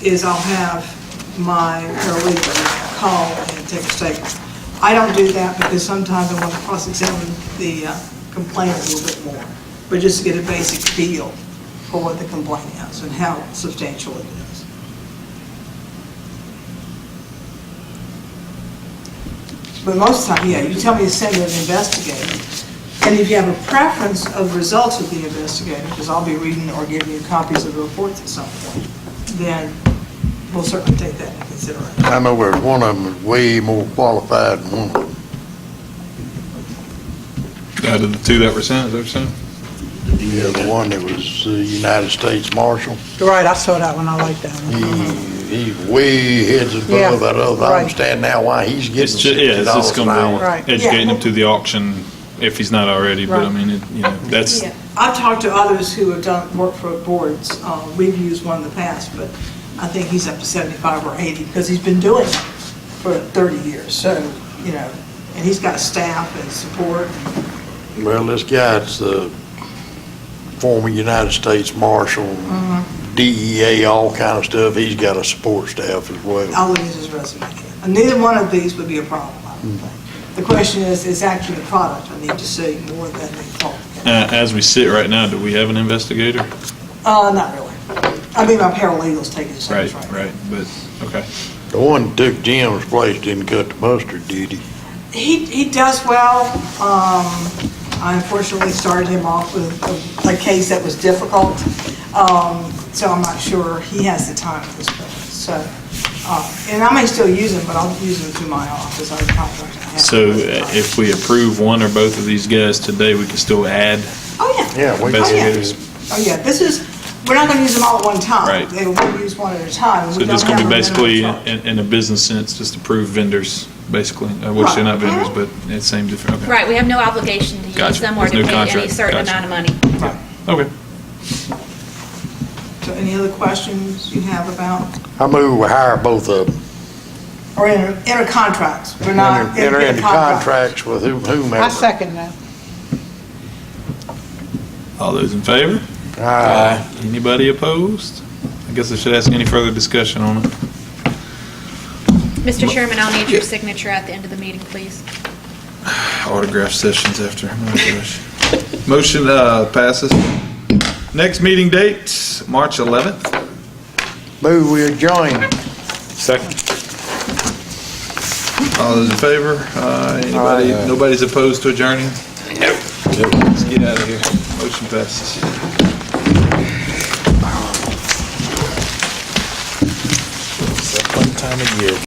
is I'll have my paralegal call and take a statement. I don't do that because sometimes I want to cross-examine the complaint a little bit more, but just to get a basic feel for what the complaint is and how substantial it is. But most of the time, yeah, you tell me to send an investigator. And if you have a preference of the results of the investigator, because I'll be reading or giving you copies of the reports at some point, then we'll certainly take that into consideration. I know there's one of them is way more qualified than one of them. Out of the two that were sent, is that what you're saying? The one that was United States Marshal, Right, I saw that one, I like that one. he's way heads Yeah, above that other. I right. understand now why he's getting It's just, yeah, it's just $60 an gonna hour. Right. be educating him to the auction if he's not already, but I Right. mean, that's, I've talked to others who have done work for boards. We've used one in the past, but I think he's up to 75 or 80 because he's been doing it for 30 years. So, and he's got staff and support. Well, this guy's the former United States Marshal, DEA, all kind of stuff. He's got a support staff as well. I'll look at his resume. And neither one of these would be a problem, I don't think. The question is actually the product I need to see more than the qualification. as we sit right now, do we have an investigator? Not really. I mean, my paralegal's taking the Right, same right, but, okay. The one that took Jim's place didn't cut the mustard, did he? He does well. I unfortunately started him off with a case that was difficult, so I'm not sure he has the time at this point. So, and I may still use him, but I'll use him through my office, our contract I have. So if we approve one or both of these guys today, we can still add Oh, yeah. Yeah, we investigators? Oh, yeah. We're not going to use them all at one time. Right. They will use one at a time. So We this don't going to be have a basically, minimum charge. in a business sense, just approve vendors, basically, which they're not Right. vendors, but it's same different, okay. Right, we have no obligation to use Gotcha. them or to There's no pay any contract. certain Gotcha. amount of money. Right. Okay. So any other questions you have about, I move we hire both of them. or enter contracts? We're not. Enter into contracts with whomever. I second that. All those in favor? Aye. Anybody opposed? I guess I should ask any further discussion on it. Mr. Chairman, I'll need your signature at the end of the meeting, please. Autograph sessions after, oh my gosh. Motion passes. Next meeting date, March 11th. Move we adjourn. Second. All those in favor? Anybody, Aye. nobody's opposed to adjourning? Nope. Let's get out of here. Motion passes. It's a fun time of year.